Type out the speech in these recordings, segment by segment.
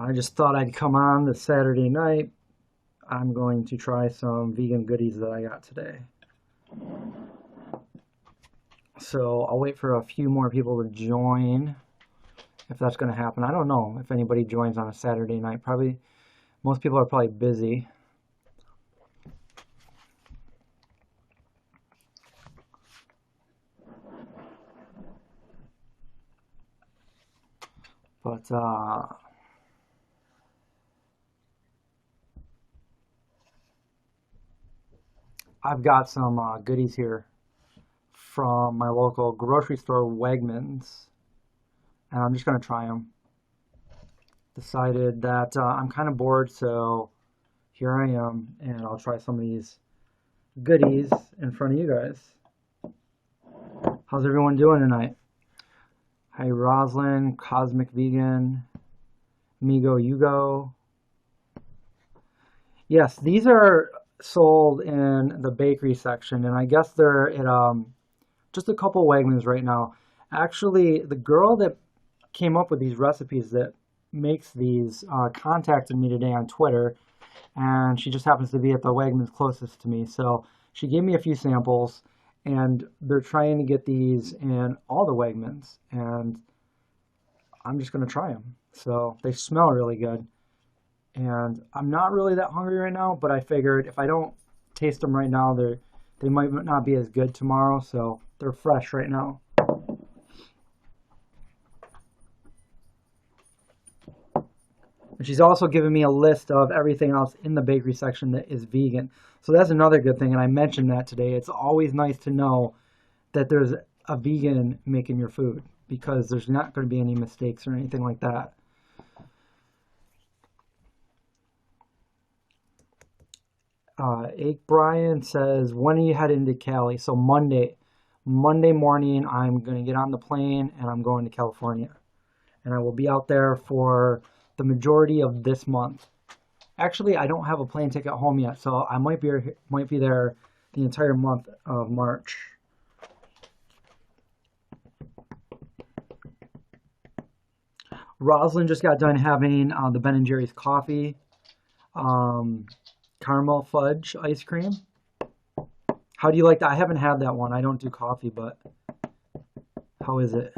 I just thought I'd come on this Saturday night. I'm going to try some vegan goodies that I got today. So I'll wait for a few more people to join, if that's going to happen. I don't know if anybody joins on a Saturday night. Probably, most people are probably busy. But I've got some goodies here from my local grocery store, Wegmans, and I'm just going to try them. Decided that I'm kind of bored, so here I am, and I'll try some of these goodies in front of you guys. How's everyone doing tonight? Hi, Roslyn, Cosmic Vegan, Migo Yugo. Yes, these are sold in the bakery section, and I guess they're at just a couple Wegmans right now. Actually, the girl that came up with these recipes that makes these contacted me today on Twitter, and she just happens to be at the Wegmans closest to me. So she gave me a few samples, and they're trying to get these in all the Wegmans, and I'm just going to try them. So they smell really good, and I'm not really that hungry right now, but I figured if I don't taste them right now, they might not be as good tomorrow, so they're fresh right now. And she's also given me a list of everything else in the bakery section that is vegan. So that's another good thing, and I mentioned that today. It's always nice to know that there's a vegan making your food, because there's not going to be any mistakes or anything like that. Ake Brian says, when are you heading to Cali? So Monday morning, I'm going to get on the plane and I'm going to California. And I will be out there for the majority of this month. Actually, I don't have a plane ticket home yet, so I might be there the entire month of March. Rosalind just got done having the Ben & Jerry's coffee. Caramel fudge ice cream. How do you like that? I haven't had that one. I don't do coffee, but how is it?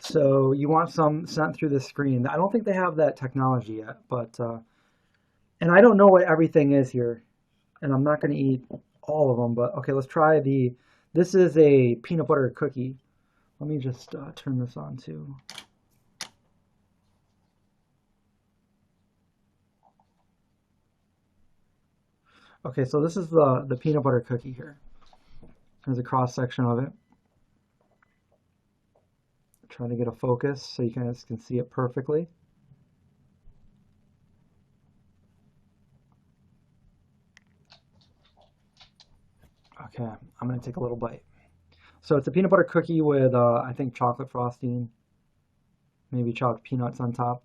So you want some sent through the screen. I don't think they have that technology yet, but and I don't know what everything is here, and I'm not going to eat all of them, but okay, let's try this is a peanut butter cookie. Let me just turn this on too. Okay, so this is the peanut butter cookie here. There's a cross section of it. Trying to get a focus so you guys can see it perfectly. Okay, I'm going to take a little bite. So it's a peanut butter cookie with, I think, chocolate frosting, maybe chopped peanuts on top.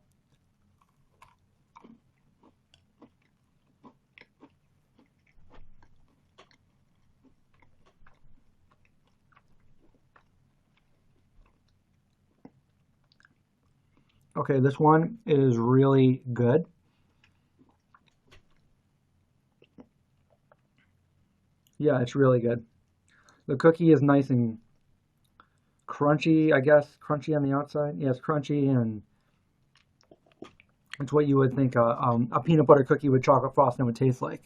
Okay, this one is really good. Yeah, it's really good. The cookie is nice and crunchy, I guess. Crunchy on the outside. Yeah, it's crunchy, and it's what you would think a peanut butter cookie with chocolate frosting would taste like.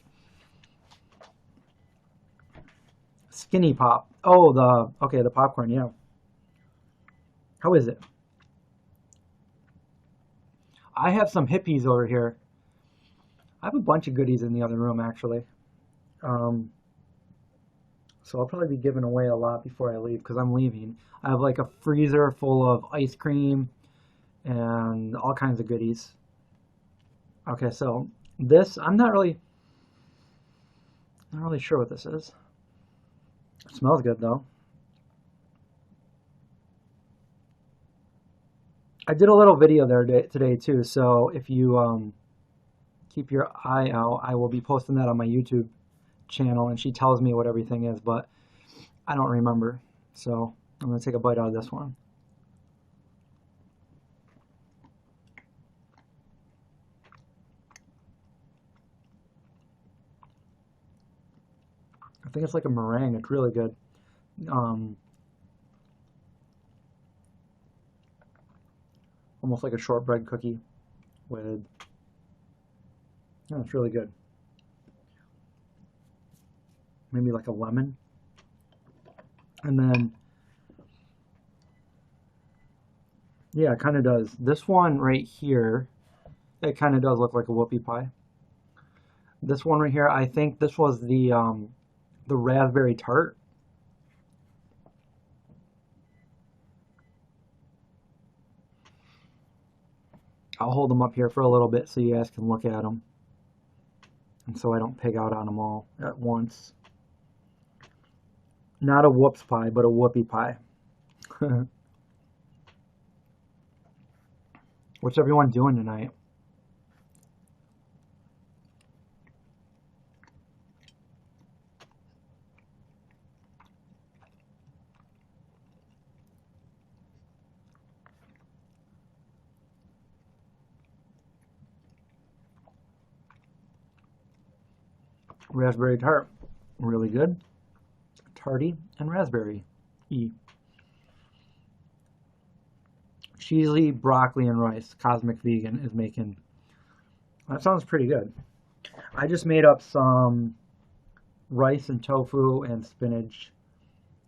Skinny Pop. Oh, the popcorn, yeah. How is it? I have some hippies over here. I have a bunch of goodies in the other room, actually. So I'll probably be giving away a lot before I leave, because I'm leaving. I have like a freezer full of ice cream and all kinds of goodies. Okay, so this, I'm not really sure what this is. It smells good though. I did a little video there today too, so if you keep your eye out, I will be posting that on my YouTube channel, and she tells me what everything is, but I don't remember. So I'm going to take a bite out of this one. I think it's like a meringue. It's really good. Um, Almost like a shortbread cookie with, it's really good. Maybe like a lemon. And then, yeah, it kind of does. This one right here, it kind of does look like a whoopie pie. This one right here, I think this was the raspberry tart. I'll hold them up here for a little bit so you guys can look at them. And so I don't pig out on them all at once. Not a whoops pie, but a whoopie pie. What's everyone doing tonight? Raspberry tart. Really good. Tarty and raspberry. E. Cheesy broccoli and rice. Cosmic Vegan is making. That sounds pretty good. I just made up some rice and tofu and spinach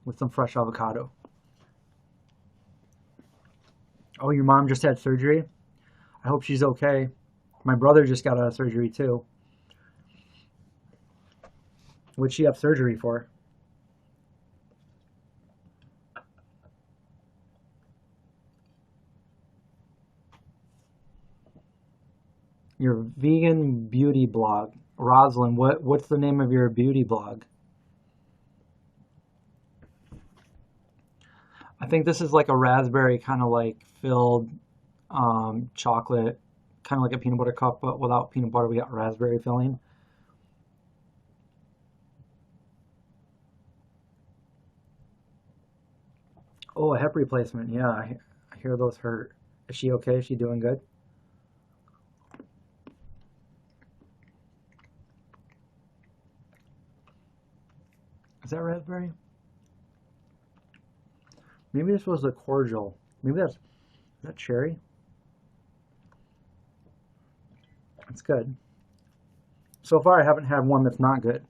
with some fresh avocado. Oh, your mom just had surgery? I hope she's okay. My brother just got out of surgery too. What'd she have surgery for? Your vegan beauty blog. Rosalind, what's the name of your beauty blog? I think this is like a raspberry kind of like filled chocolate, kind of like a peanut butter cup, but without peanut butter, we got raspberry filling. Oh, a hip replacement. Yeah, I hear those hurt. Is she okay? Is she doing good? Is that raspberry? Maybe this was a cordial. Maybe is that cherry? It's good. So far, I haven't had one that's not good.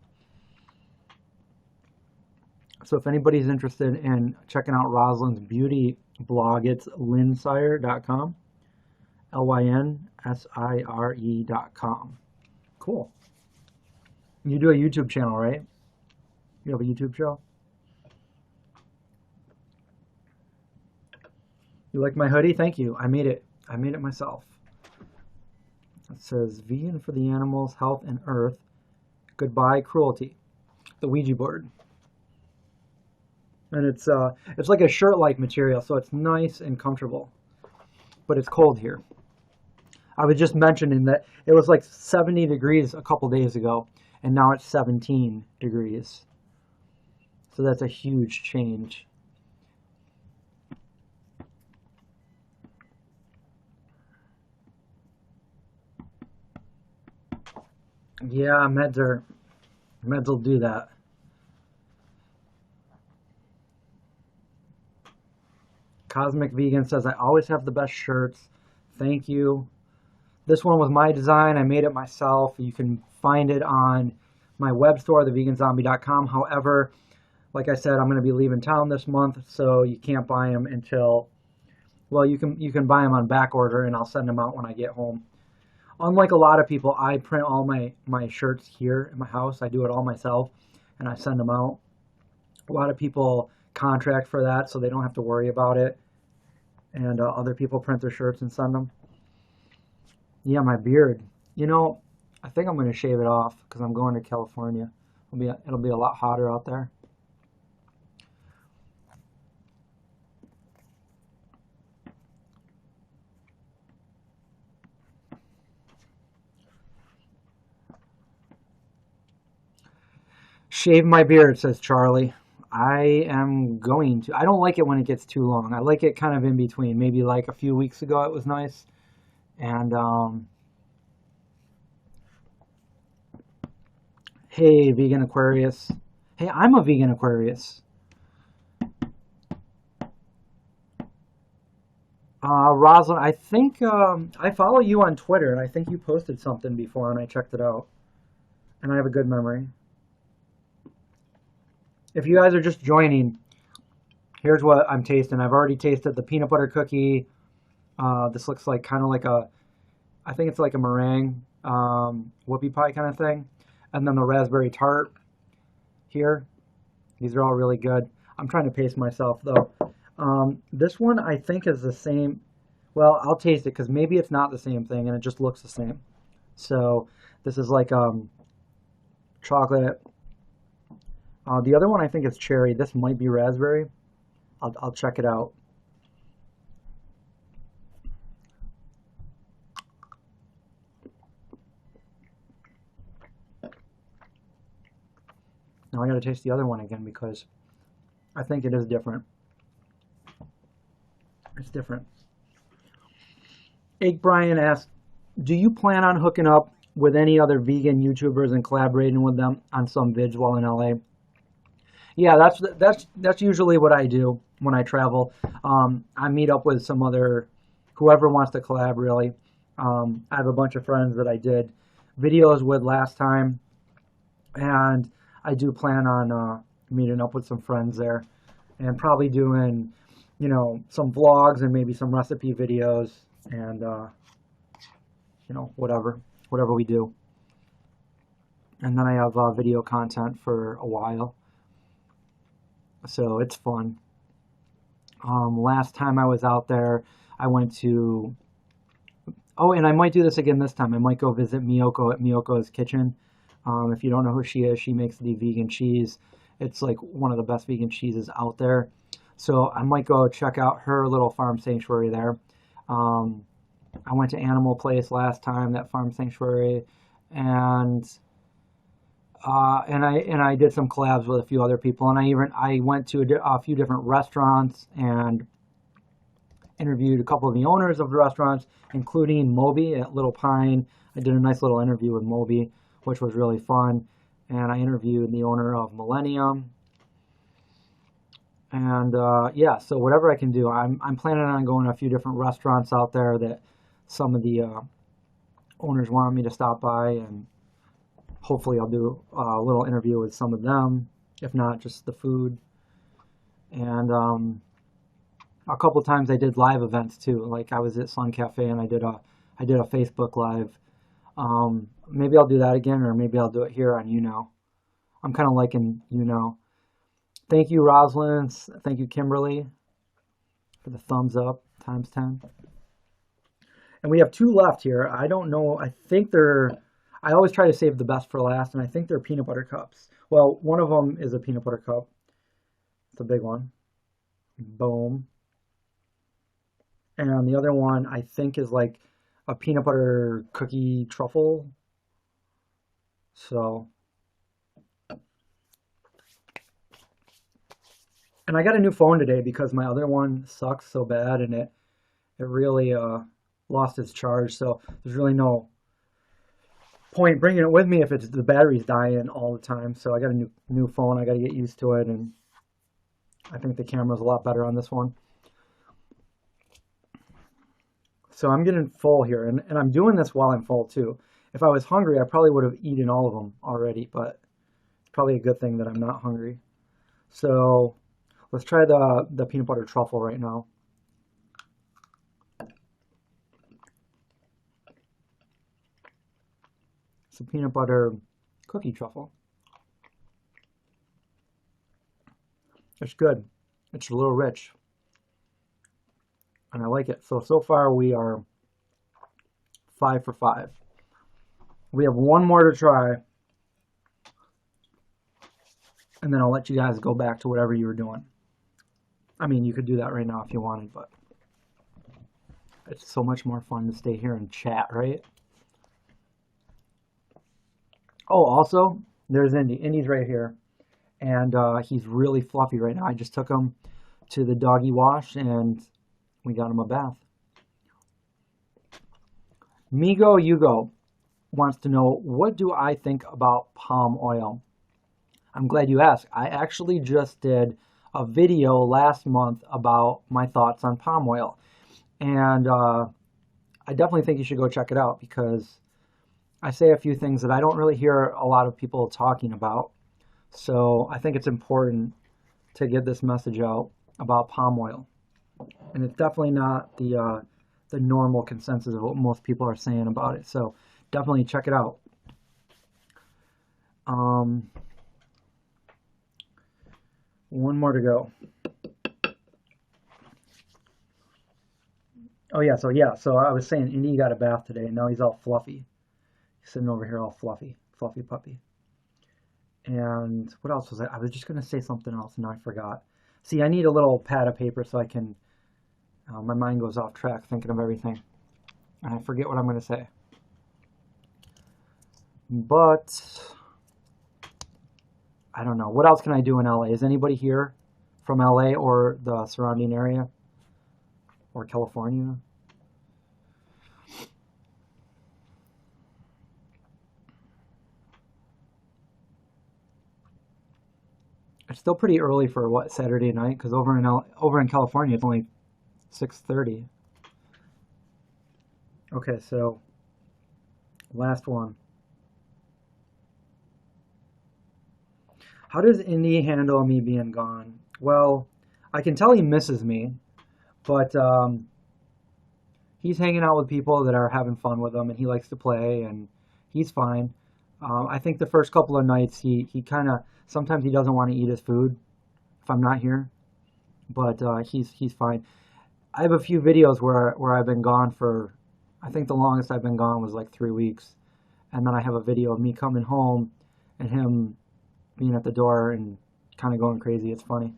So if anybody's interested in checking out Rosalind's beauty blog, it's lynsire.com. lynsire.com. Cool. You do a YouTube channel, right? You have a YouTube show? You like my hoodie? Thank you. I made it. I made it myself. It says vegan for the animals, health and earth. Goodbye cruelty. The Ouija board. And it's like a shirt-like material, so it's nice and comfortable. But it's cold here. I was just mentioning that it was like 70 degrees a couple days ago, and now it's 17 degrees. So that's a huge change. Yeah, meds will do that. Cosmic Vegan says, I always have the best shirts. Thank you. This one was my design. I made it myself. You can find it on my web store, theveganzombie.com. However, like I said, I'm going to be leaving town this month, so you can't buy them until, well, you can buy them on back order, and I'll send them out when I get home. Unlike a lot of people, I print all my shirts here in my house. I do it all myself, and I send them out. A lot of people contract for that, so they don't have to worry about it. And other people print their shirts and send them. Yeah, my beard. You know, I think I'm going to shave it off because I'm going to California. It'll be a lot hotter out there. Shave my beard, says Charlie. I am going to. I don't like it when it gets too long. I like it kind of in between. Maybe like a few weeks ago it was nice. And hey, Vegan Aquarius. Hey, I'm a vegan Aquarius. Rosalind, I think I follow you on Twitter, and I think you posted something before, and I checked it out, and I have a good memory. If you guys are just joining, here's what I'm tasting. I've already tasted the peanut butter cookie. This looks like kind of like I think it's like a meringue whoopie pie kind of thing. And then the raspberry tart here. These are all really good. I'm trying to pace myself though. This one I think is the same. Well, I'll taste it because maybe it's not the same thing and it just looks the same. So this is like chocolate. The other one I think is cherry. This might be raspberry. I'll check it out. Now I got to taste the other one again because I think it is different. It's different. Egg Brian asks, do you plan on hooking up with any other vegan YouTubers and collaborating with them on some vids while in LA? Yeah, that's usually what I do when I travel. I meet up with some other, whoever wants to collab really. I have a bunch of friends that I did videos with last time, and I do plan on meeting up with some friends there and probably doing, you know, some vlogs and maybe some recipe videos and, you know, whatever we do. And then I have video content for a while. So it's fun. Last time I was out there, I went to, oh, and I might do this again this time. I might go visit Miyoko at Miyoko's Kitchen. If you don't know who she is, she makes the vegan cheese. It's like one of the best vegan cheeses out there. So I might go check out her little farm sanctuary there. I went to Animal Place last time, that farm sanctuary, and I did some collabs with a few other people, and I went to a few different restaurants and interviewed a couple of the owners of the restaurants, including Moby at Little Pine. I did a nice little interview with Moby, which was really fun, and I interviewed the owner of Millennium. And yeah, so whatever I can do, I'm planning on going to a few different restaurants out there that some of the owners wanted me to stop by, and hopefully I'll do a little interview with some of them, if not just the food. And a couple of times I did live events too. Like I was at Sun Cafe and I did a Facebook live. Maybe I'll do that again, or maybe I'll do it here on YOUNOW. I'm kind of liking YOUNOW. Thank you, Rosalind. Thank you, Kimberly, for the thumbs up times 10. And we have two left here. I don't know. I think I always try to save the best for last, and I think they're peanut butter cups. Well, one of them is a peanut butter cup. It's a big one. Boom. And the other one, I think, is like a peanut butter cookie truffle. So, and I got a new phone today because my other one sucks so bad, and it really lost its charge. So there's really no point bringing it with me if the battery's dying all the time. So I got a new phone. I got to get used to it, and I think the camera's a lot better on this one. So I'm getting full here, and I'm doing this while I'm full too. If I was hungry, I probably would have eaten all of them already, but it's probably a good thing that I'm not hungry. So let's try the peanut butter truffle right now. It's a peanut butter cookie truffle. It's good. It's a little rich. And I like it. So far we are 5 for 5. We have one more to try. And then I'll let you guys go back to whatever you were doing. I mean, you could do that right now if you wanted, but it's so much more fun to stay here and chat, right? Oh, also, there's Indy. Indy's right here. And he's really fluffy right now. I just took him to the doggy wash and we got him a bath. Migo Yugo wants to know, what do I think about palm oil? I'm glad you asked. I actually just did a video last month about my thoughts on palm oil. And I definitely think you should go check it out because I say a few things that I don't really hear a lot of people talking about. So I think it's important to get this message out about palm oil. And it's definitely not the normal consensus of what most people are saying about it. So definitely check it out. One more to go. Oh yeah, so I was saying Indy got a bath today, and now he's all fluffy. He's sitting over here all fluffy, fluffy puppy. And what else was I was just gonna say something else, and I forgot. See, I need a little pad of paper so I can. My mind goes off track thinking of everything, and I forget what I'm gonna say. But I don't know. What else can I do in LA? Is anybody here from LA or the surrounding area? Or California? It's still pretty early for what, Saturday night? Because over in California it's only 6:30. Okay, so last one. How does Indy handle me being gone? Well, I can tell he misses me, but he's hanging out with people that are having fun with him, and he likes to play, and he's fine. I think the first couple of nights he kind of sometimes he doesn't want to eat his food if I'm not here, but he's fine. I have a few videos where I've been gone for, I think the longest I've been gone was like 3 weeks, and then I have a video of me coming home and him being at the door and kind of going crazy. It's funny.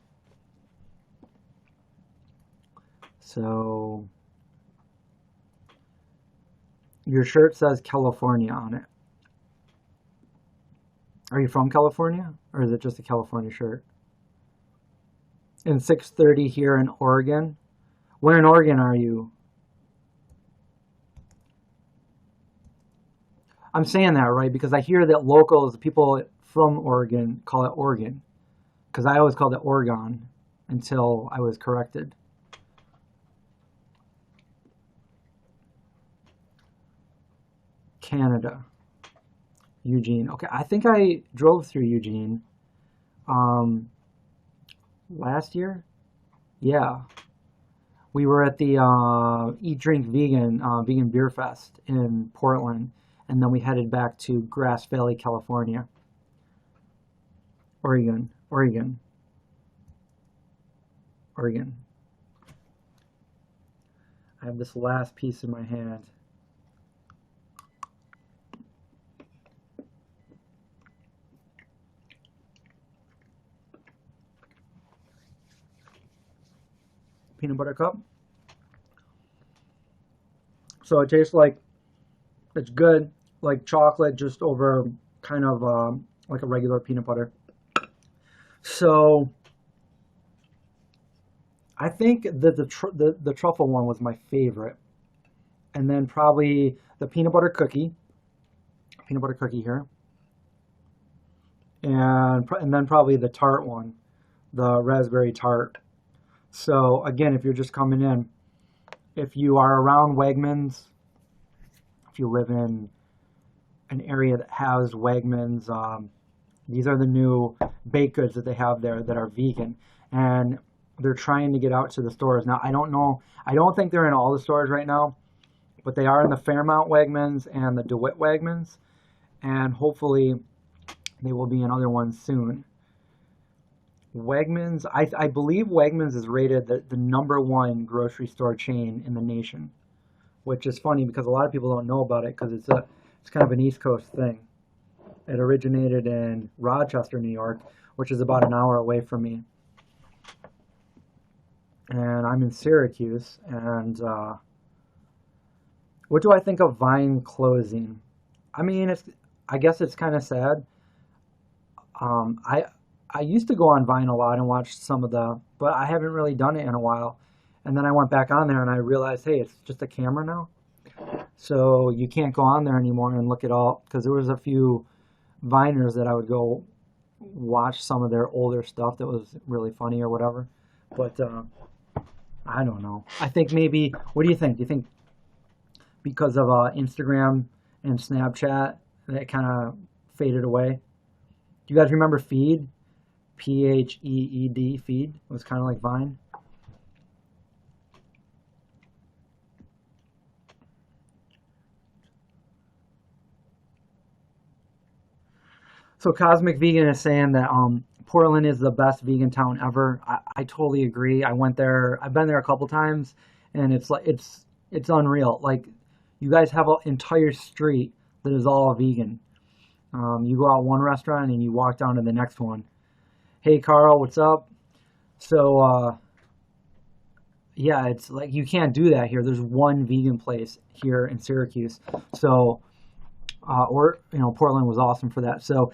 So your shirt says California on it. Are you from California, or is it just a California shirt? And 6:30 here in Oregon. Where in Oregon are you? I'm saying that right because I hear that locals, people from Oregon, call it Oregon, because I always called it Oregon until I was corrected. Canada. Eugene. Okay, I think I drove through Eugene last year. Yeah, we were at the Eat Drink Vegan Vegan Beer Fest in Portland, and then we headed back to Grass Valley, California. Oregon. I have this last piece in my hand. Peanut butter cup. So it tastes like, it's good, like chocolate just over kind of like a regular peanut butter. So I think that the truffle one was my favorite, and then probably the peanut butter cookie here, and then probably the tart one, the raspberry tart. So again, if you're just coming in, if you are around Wegmans, if you live in an area that has Wegmans, these are the new baked goods that they have there that are vegan, and they're trying to get out to the stores. Now, I don't know, I don't think they're in all the stores right now, but they are in the Fairmount Wegmans and the DeWitt Wegmans, and hopefully they will be in other ones soon. Wegmans, I believe Wegmans is rated the #1 grocery store chain in the nation, which is funny because a lot of people don't know about it because it's kind of an East Coast thing. It originated in Rochester, New York, which is about an hour away from me. And I'm in Syracuse. And what do I think of Vine closing? I mean, I guess it's kind of sad. I used to go on Vine a lot and watch some of but I haven't really done it in a while. And then I went back on there and I realized, hey, it's just a camera now. So you can't go on there anymore and look at all, because there was a few Viners that I would go watch some of their older stuff that was really funny or whatever. But I don't know. I think maybe. What do you think? Do you think because of Instagram and Snapchat that kind of faded away? Do you guys remember Feed? Pheed, Feed. It was kind of like Vine. So Cosmic Vegan is saying that Portland is the best vegan town ever. I totally agree. I went there. I've been there a couple times, and it's like it's unreal. Like you guys have an entire street that is all vegan. You go out one restaurant and you walk down to the next one. Hey Carl, what's up? So yeah, it's like you can't do that here. There's one vegan place here in Syracuse. So or Portland was awesome for that. So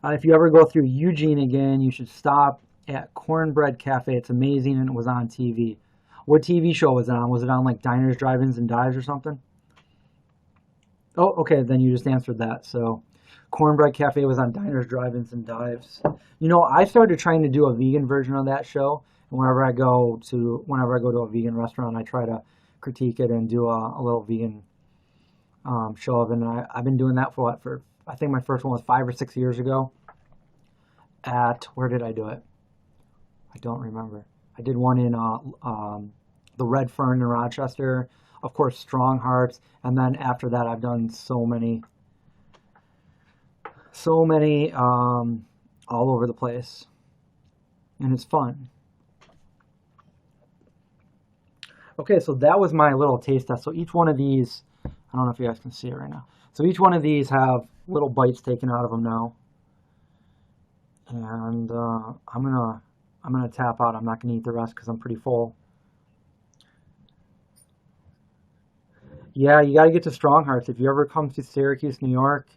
if you ever go through Eugene again, you should stop at Cornbread Cafe. It's amazing, and it was on TV. What TV show was it on? Was it on like Diners, Drive-Ins, and Dives or something? Oh, okay, then you just answered that. So Cornbread Cafe was on Diners, Drive-Ins, and Dives. I started trying to do a vegan version of that show. And whenever I go to a vegan restaurant, I try to critique it and do a little vegan show of it. And I've been doing that for I think my first one was 5 or 6 years ago. Where did I do it? I don't remember. I did one in the Red Fern in Rochester, of course, Strong Hearts, and then after that, I've done so many, all over the place, and it's fun. Okay, so that was my little taste test. So each one of these, I don't know if you guys can see it right now. So each one of these have little bites taken out of them now, and I'm gonna tap out. I'm not gonna eat the rest because I'm pretty full. Yeah, you got to get to Strong Hearts if you ever come to Syracuse, New York.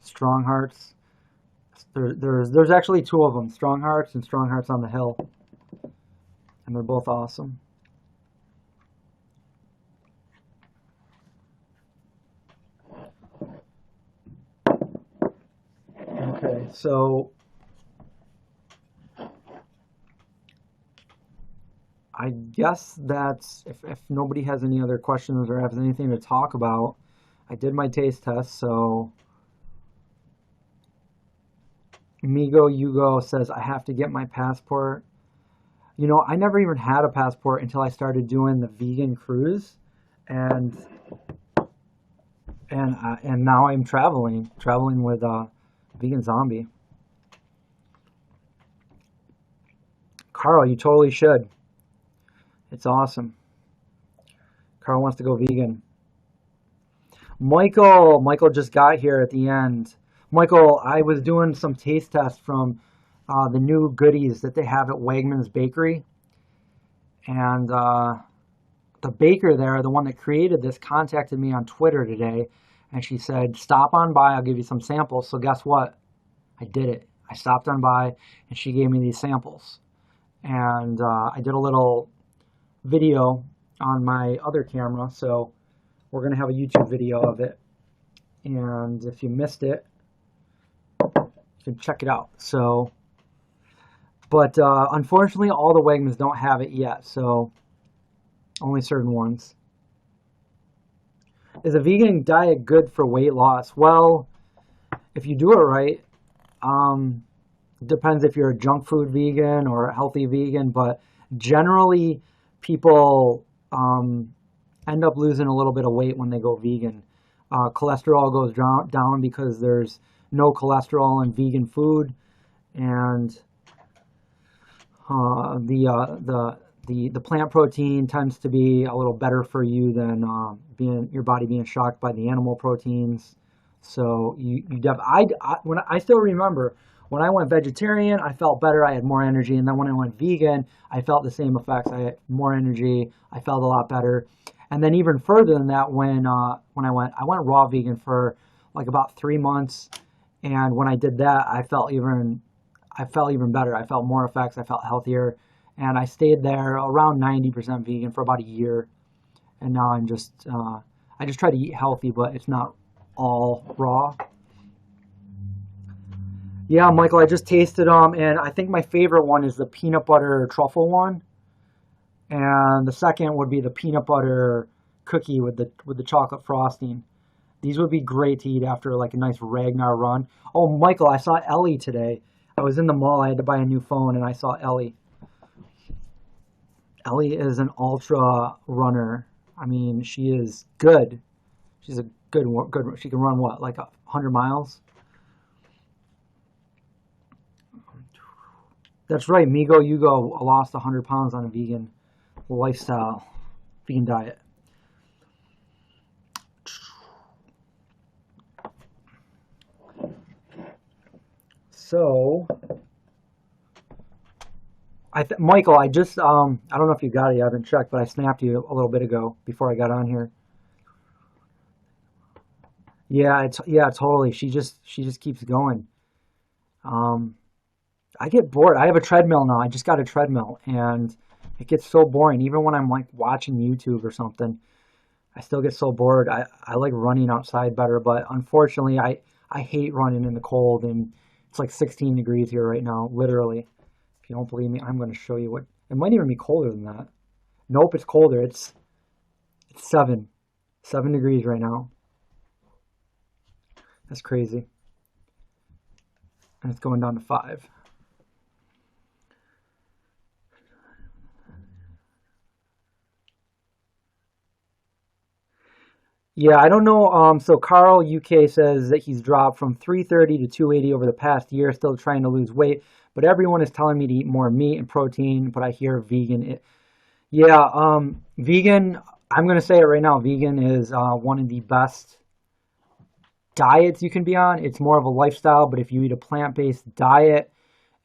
Strong Hearts. There's actually two of them, Strong Hearts and Strong Hearts on the Hill, and they're both awesome. Okay, so I guess that's if nobody has any other questions or has anything to talk about. I did my taste test, so Migo Yugo says I have to get my passport. I never even had a passport until I started doing the vegan cruise, and now I'm traveling with Vegan Zombie. Carl, you totally should. It's awesome. Carl wants to go vegan. Michael just got here at the end. Michael, I was doing some taste tests from the new goodies that they have at Wegmans Bakery. And the baker there, the one that created this, contacted me on Twitter today. And she said, stop on by, I'll give you some samples. So guess what? I did it. I stopped on by and she gave me these samples. And I did a little video on my other camera. So we're going to have a YouTube video of it. And if you missed it, you can check it out. So, but unfortunately, all the Wegmans don't have it yet. So only certain ones. Is a vegan diet good for weight loss? Well, if you do it right, it depends if you're a junk food vegan or a healthy vegan, but generally people end up losing a little bit of weight when they go vegan. Cholesterol goes down because there's no cholesterol in vegan food, and the plant protein tends to be a little better for you than your body being shocked by the animal proteins. So I still remember when I went vegetarian, I felt better. I had more energy, and then when I went vegan, I felt the same effects. I had more energy. I felt a lot better. And then even further than that, when I went raw vegan for like about 3 months, and when I did that, I felt even better. I felt more effects. I felt healthier. And I stayed there around 90% vegan for about a year. And now I just try to eat healthy, but it's not all raw. Yeah, Michael, I just tasted them, and I think my favorite one is the peanut butter truffle one, and the second would be the peanut butter cookie with the chocolate frosting. These would be great to eat after like a nice Ragnar run. Oh, Michael, I saw Ellie today. I was in the mall. I had to buy a new phone, and I saw Ellie. Ellie is an ultra runner. I mean, she is good. She's a good. She can run what, like 100 miles? That's right, Migo Yugo lost 100 pounds on a vegan lifestyle, vegan diet. So, Michael, I just I don't know if you got it. I haven't checked, but I snapped you a little bit ago before I got on here. Yeah, totally. She just keeps going. Um, I get bored. I have a treadmill now. I just got a treadmill, and it gets so boring. Even when I'm like watching YouTube or something, I still get so bored. I like running outside better, but unfortunately, I hate running in the cold, and it's like 16 degrees here right now, literally. If you don't believe me, I'm going to show you what. It might even be colder than that. Nope, it's colder. It's 7 degrees right now. That's crazy, and it's going down to 5. Yeah, I don't know. So Carl UK says that he's dropped from 330 to 280 over the past year, still trying to lose weight. But everyone is telling me to eat more meat and protein. But I hear vegan. Yeah, vegan. I'm gonna say it right now. Vegan is one of the best diets you can be on. It's more of a lifestyle, but if you eat a plant-based diet,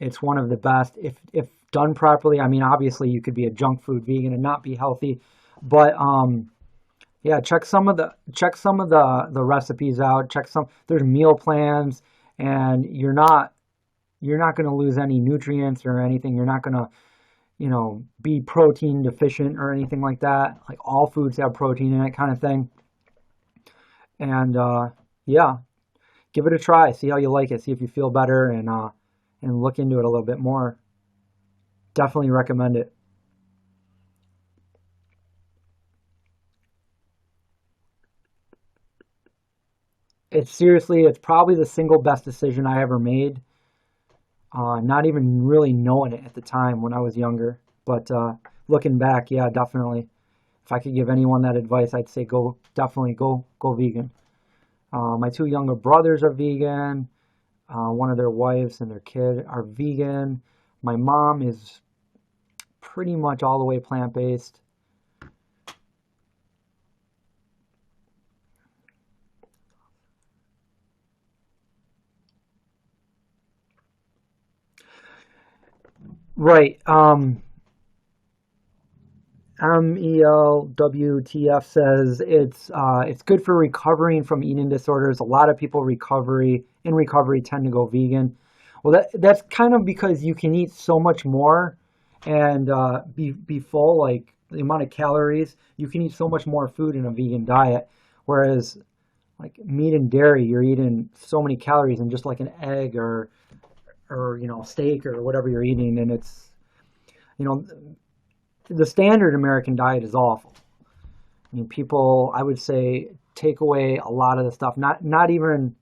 it's one of the best. If done properly, I mean, obviously you could be a junk food vegan and not be healthy, but yeah, check some of the recipes out. Check some. There's meal plans, and you're not going to lose any nutrients or anything. You're not going to be protein deficient or anything like that. Like all foods have protein in it, kind of thing. And yeah, give it a try. See how you like it. See if you feel better, and look into it a little bit more. Definitely recommend it. It's probably the single best decision I ever made. Not even really knowing it at the time when I was younger, but looking back, yeah, definitely. If I could give anyone that advice, I'd say definitely go vegan. My two younger brothers are vegan. One of their wives and their kid are vegan. My mom is pretty much all the way plant-based. Right. MELWTF says it's good for recovering from eating disorders. A lot of people in recovery tend to go vegan. Well, that's kind of because you can eat so much more and be full. Like the amount of calories, you can eat so much more food in a vegan diet, whereas like meat and dairy, you're eating so many calories in just like an egg or steak or whatever you're eating, and it's you know the standard American diet is awful. I mean, people, I would say, take away a lot of the stuff. Not even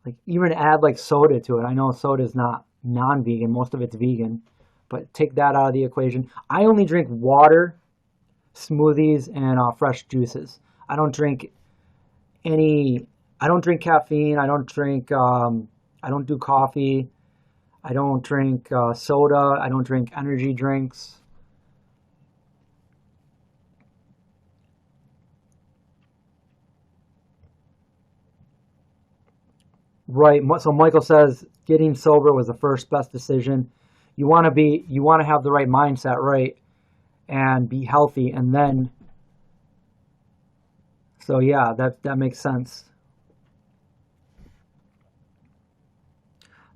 like even add like soda to it. I know soda is not non-vegan; most of it's vegan, but take that out of the equation. I only drink water, smoothies, and fresh juices. I don't drink any. I don't drink caffeine. I don't drink. I don't do coffee. I don't drink soda. I don't drink energy drinks. Right. So Michael says getting sober was the first best decision. You want to have the right mindset, right, and be healthy, and then. So yeah, that makes sense.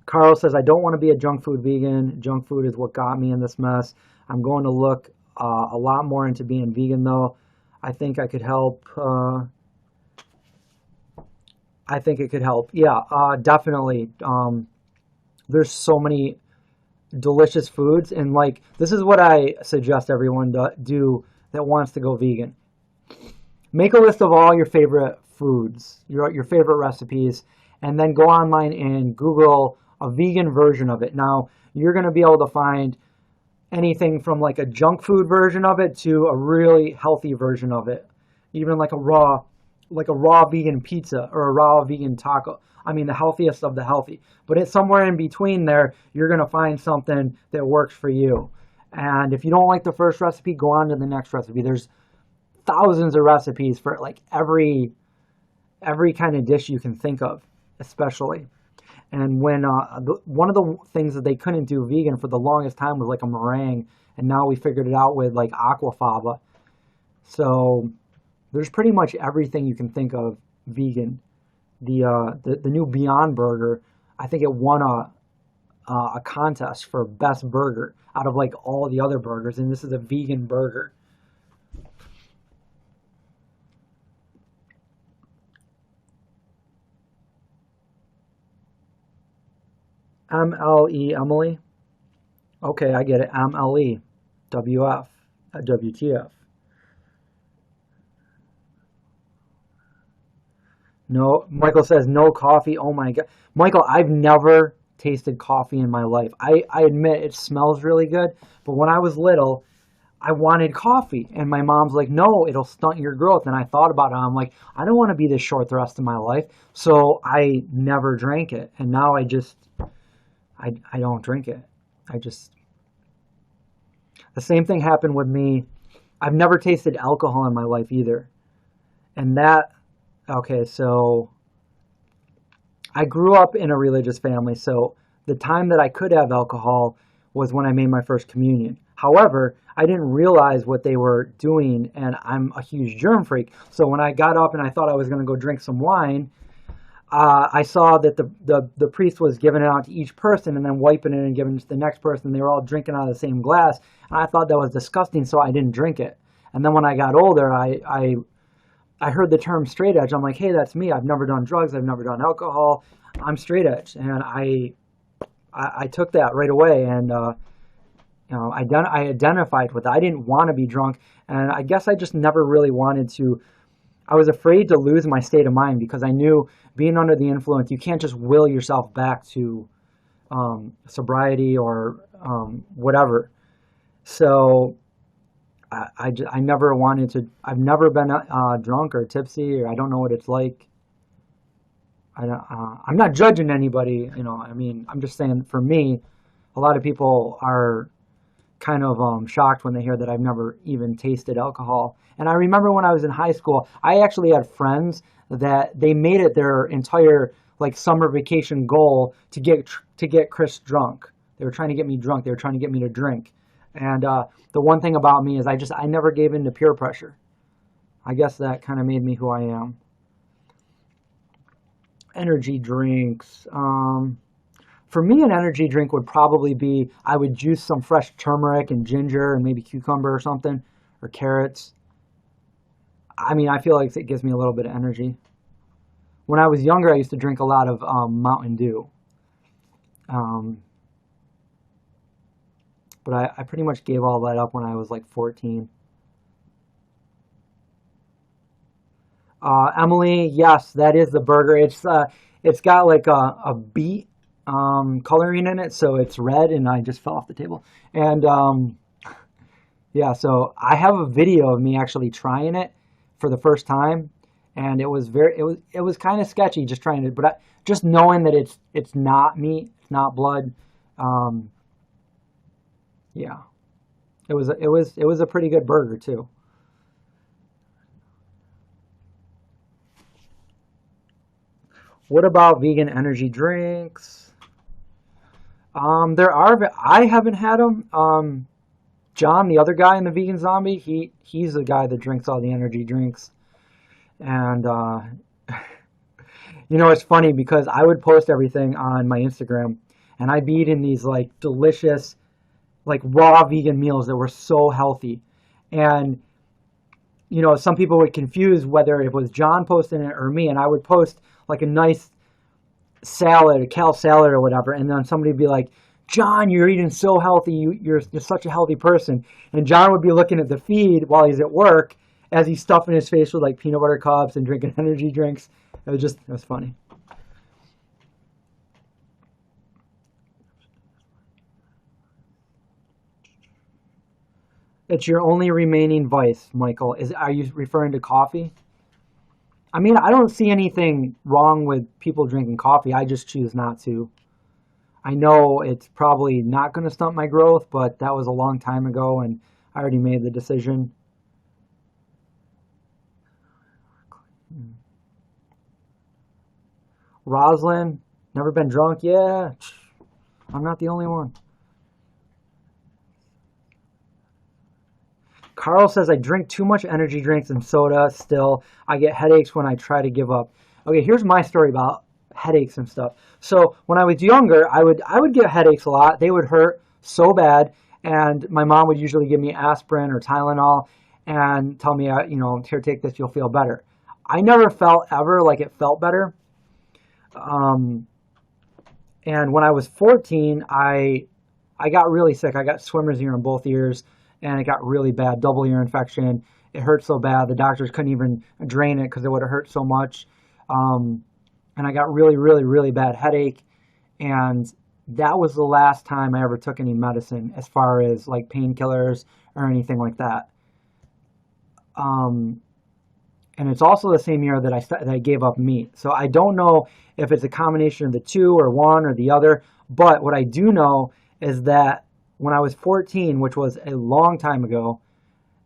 Carl says I don't want to be a junk food vegan. Junk food is what got me in this mess. I'm going to look a lot more into being vegan though. I think I could help. I think it could help. Yeah, definitely. there's so many delicious foods. And like, this is what I suggest everyone to do that wants to go vegan. Make a list of all your favorite foods, your favorite recipes, and then go online and Google a vegan version of it. Now, you're going to be able to find anything from like a junk food version of it to a really healthy version of it. Even like a raw vegan pizza or a raw vegan taco. I mean, the healthiest of the healthy. But it's somewhere in between there, you're going to find something that works for you. And if you don't like the first recipe, go on to the next recipe. There's thousands of recipes for like every kind of dish you can think of, especially. And when one of the things that they couldn't do vegan for the longest time was like a meringue, and now we figured it out with like aquafaba. So there's pretty much everything you can think of vegan. The new Beyond Burger, I think it won a contest for best burger out of like all the other burgers, and this is a vegan burger. MLE, Emily. Okay, I get it. MLE, WF, WTF. No, Michael says no coffee. Oh my God. Michael, I've never tasted coffee in my life. I admit it smells really good, but when I was little, I wanted coffee. And my mom's like, no, it'll stunt your growth. And I thought about it. I'm like, I don't want to be this short the rest of my life. So I never drank it. And now I don't drink it. The same thing happened with me. I've never tasted alcohol in my life either. And okay, so I grew up in a religious family. So the time that I could have alcohol was when I made my first communion. However, I didn't realize what they were doing, and I'm a huge germ freak. So when I got up and I thought I was going to go drink some wine, I saw that the priest was giving it out to each person and then wiping it and giving it to the next person. They were all drinking out of the same glass, and I thought that was disgusting, so I didn't drink it. And then when I got older, I heard the term straight edge. I'm like, hey, that's me. I've never done drugs. I've never done alcohol. I'm straight edge, and I took that right away, and I identified with it. I didn't want to be drunk, and I guess I just never really wanted to. I was afraid to lose my state of mind because I knew being under the influence, you can't just will yourself back to sobriety or whatever. So I never wanted to. I've never been drunk or tipsy, or I don't know what it's like. I'm not judging anybody, I mean, I'm just saying for me, a lot of people are kind of shocked when they hear that I've never even tasted alcohol. And I remember when I was in high school, I actually had friends that they made it their entire like summer vacation goal to get Chris drunk. They were trying to get me drunk. They were trying to get me to drink. And the one thing about me is I never gave in to peer pressure. I guess that kind of made me who I am. Energy drinks. For me, an energy drink would probably be, I would juice some fresh turmeric and ginger and maybe cucumber or something, or carrots. I mean, I feel like it gives me a little bit of energy. When I was younger, I used to drink a lot of Mountain Dew. But I pretty much gave all that up when I was like 14. Emily, yes, that is the burger. It's got like a beet coloring in it, so it's red, and I just fell off the table. And yeah, so I have a video of me actually trying it for the first time, and it was kind of sketchy just trying it, but just knowing that it's not meat, it's not blood. Yeah, it was a pretty good burger too. What about vegan energy drinks? I haven't had them. John, the other guy in the Vegan Zombie, he's the guy that drinks all the energy drinks. And, it's funny because I would post everything on my Instagram, and I'd be eating these, like, delicious, like, raw vegan meals that were so healthy. And, some people would confuse whether it was John posting it or me, and I would post, like, a nice salad, kale salad or whatever, and then somebody would be like, John, you're eating so healthy. You're such a healthy person. And John would be looking at the feed while he's at work as he's stuffing his face with like peanut butter cups and drinking energy drinks. It was funny. It's your only remaining vice, Michael. Are you referring to coffee? I mean, I don't see anything wrong with people drinking coffee. I just choose not to. I know it's probably not going to stunt my growth, but that was a long time ago and I already made the decision. Roslyn, never been drunk? Yeah, I'm not the only one. Carl says I drink too much energy drinks and soda still. I get headaches when I try to give up. Okay, here's my story about headaches and stuff. So when I was younger, I would get headaches a lot. They would hurt so bad, and my mom would usually give me aspirin or Tylenol and tell me, here, take this, you'll feel better. I never felt ever like it felt better. Um, and when I was 14, I got really sick. I got swimmer's ear in both ears, and it got really bad, double ear infection. It hurt so bad the doctors couldn't even drain it because it would have hurt so much. Um, and I got really, really, really bad headache. And that was the last time I ever took any medicine as far as like painkillers or anything like that. Um, and it's also the same year that I gave up meat. So I don't know if it's a combination of the two or one or the other. But what I do know is that when I was 14, which was a long time ago,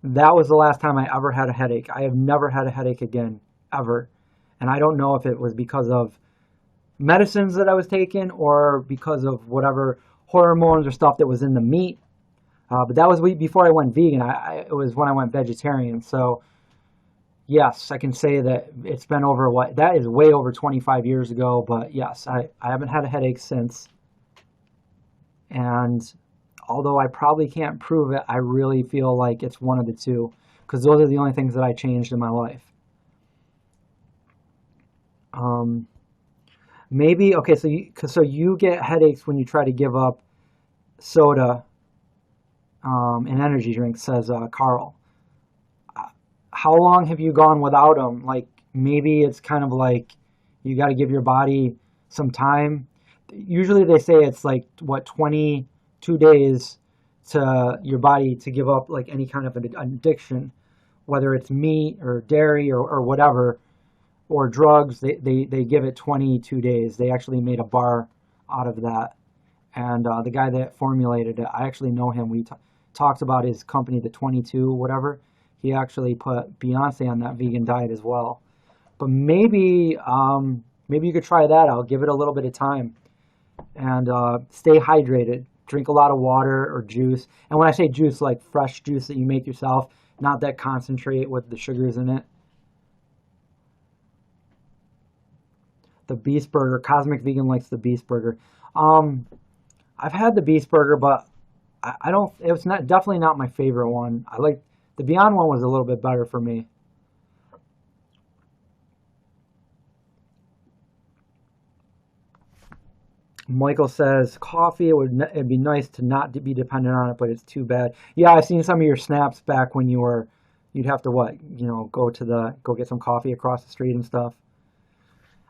that was the last time I ever had a headache. I have never had a headache again, ever. And I don't know if it was because of medicines that I was taking or because of whatever hormones or stuff that was in the meat. But that was before I went vegan. It was when I went vegetarian. So yes, I can say that it's been over that is way over 25 years ago. But yes, I haven't had a headache since. And although I probably can't prove it, I really feel like it's one of the two because those are the only things that I changed in my life. Um, Maybe okay. So you get headaches when you try to give up soda and energy drinks, says Carl. How long have you gone without them? Like maybe it's kind of like you got to give your body some time. Usually they say it's like what 22 days to your body to give up like any kind of an addiction, whether it's meat or dairy or whatever, or drugs. They give it 22 days. They actually made a bar out of that. And the guy that formulated it, I actually know him. We talked about his company, the 22, whatever. He actually put Beyonce on that vegan diet as well. But maybe you could try that out. Give it a little bit of time and stay hydrated. Drink a lot of water or juice. And when I say juice, like fresh juice that you make yourself, not that concentrate with the sugars in it. The Beast Burger. Cosmic Vegan likes the Beast Burger. I've had the Beast Burger, but I don't. It was not definitely not my favorite one. I like the Beyond one was a little bit better for me. Michael says coffee. It'd be nice to not be dependent on it, but it's too bad. Yeah, I've seen some of your snaps back when you'd have to go get some coffee across the street and stuff.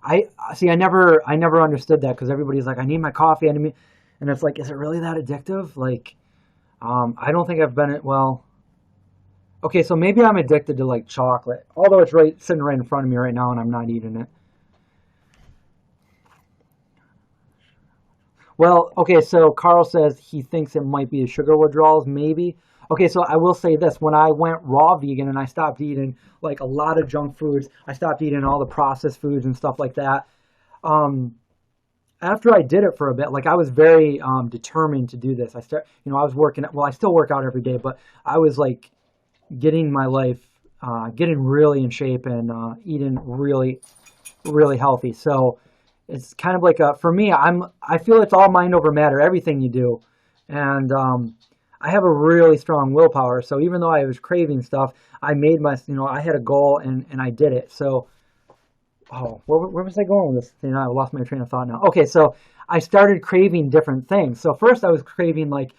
I see. I never understood that because everybody's like, I need my coffee, and it's like, is it really that addictive? Like, I don't think I've been well. Okay, so maybe I'm addicted to like chocolate, although it's sitting right in front of me right now, and I'm not eating it. Well, okay, so Carl says he thinks it might be the sugar withdrawals, maybe. Okay, so I will say this. When I went raw vegan and I stopped eating like a lot of junk foods, I stopped eating all the processed foods and stuff like that. Um, After I did it for a bit, like I was very determined to do this. I was working, well, I still work out every day, but I was like getting my life, getting really in shape and eating really, really healthy. So it's kind of like for me, I feel it's all mind over matter, everything you do. And I have a really strong willpower. So even though I was craving stuff, I had a goal and I did it. So Oh, where was I going with this? You know, I lost my train of thought now. Okay, so I started craving different things. So first I was craving like,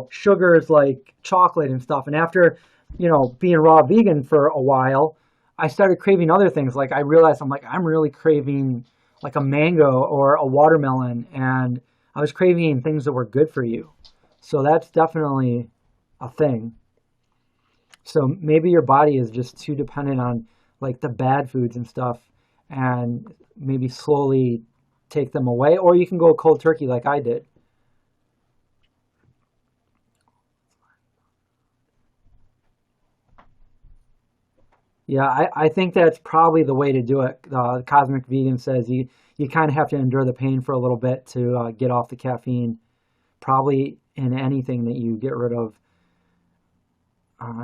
sugars like chocolate and stuff. And after, being raw vegan for a while, I started craving other things. Like I realized I'm really craving like a mango or a watermelon, and I was craving things that were good for you. So that's definitely a thing. So maybe your body is just too dependent on like the bad foods and stuff, and maybe slowly take them away, or you can go cold turkey like I did. Yeah, I think that's probably the way to do it. Cosmic Vegan says you kind of have to endure the pain for a little bit to get off the caffeine. Probably in anything that you get rid of.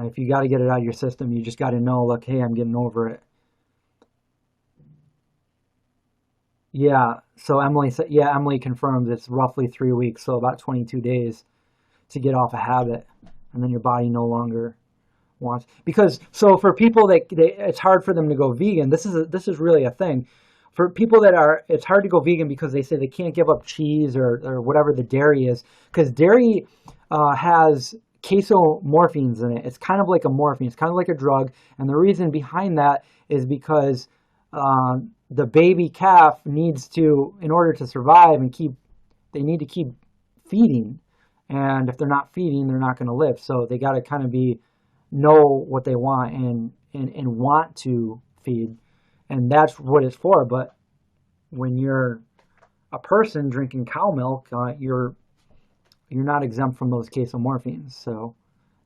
If you got to get it out of your system, you just got to know, look, hey, I'm getting over it. Yeah. So Emily said, yeah, Emily confirms it's roughly 3 weeks, so about 22 days to get off a habit, and then your body no longer wants. Because so for people that it's hard for them to go vegan. This is really a thing. For people that are, it's hard to go vegan because they say they can't give up cheese or whatever the dairy is, because dairy has casomorphines in it. It's kind of like a morphine. It's kind of like a drug, and the reason behind that is because the baby calf needs to, in order to survive and keep, they need to keep feeding, and if they're not feeding, they're not going to live. So they got to kind of be know what they want and want to feed, and that's what it's for. But when you're a person drinking cow milk, you're not exempt from those casomorphines. So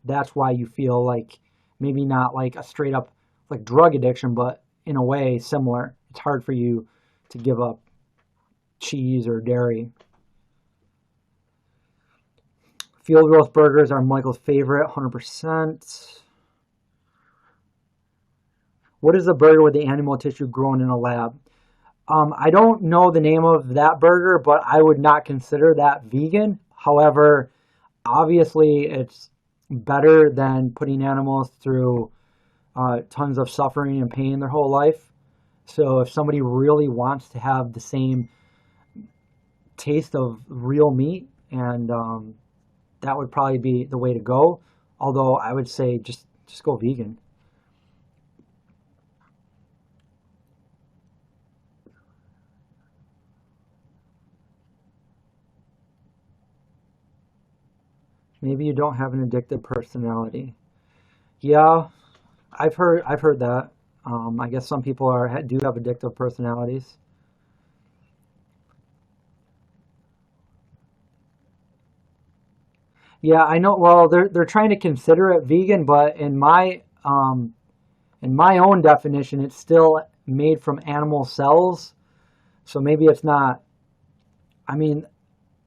that's why you feel like maybe not like a straight up like drug addiction, but in a way similar. It's hard for you to give up cheese or dairy. Field roast burgers are Michael's favorite, 100%. What is the burger with the animal tissue grown in a lab? I don't know the name of that burger, but I would not consider that vegan. However, obviously it's better than putting animals through tons of suffering and pain their whole life. So if somebody really wants to have the same taste of real meat, and that would probably be the way to go. Although I would say just go vegan. Maybe you don't have an addictive personality. Yeah, I've heard that. I guess some people do have addictive personalities. Yeah, I know. Well, they're trying to consider it vegan, but in my own definition, it's still made from animal cells. So maybe it's not. I mean,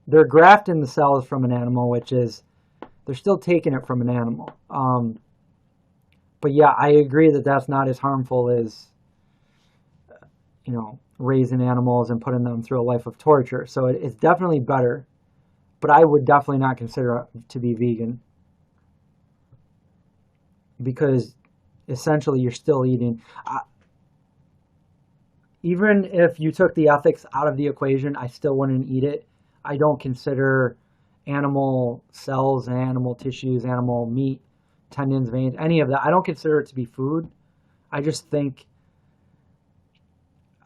they're grafting the cells from an animal, which is they're still taking it from an animal. But yeah, I agree that that's not as harmful as raising animals and putting them through a life of torture. So it's definitely better, but I would definitely not consider it to be vegan because essentially you're still eating. Even if you took the ethics out of the equation, I still wouldn't eat it. I don't consider animal cells, animal tissues, animal meat, tendons, veins, any of that. I don't consider it to be food. I just think,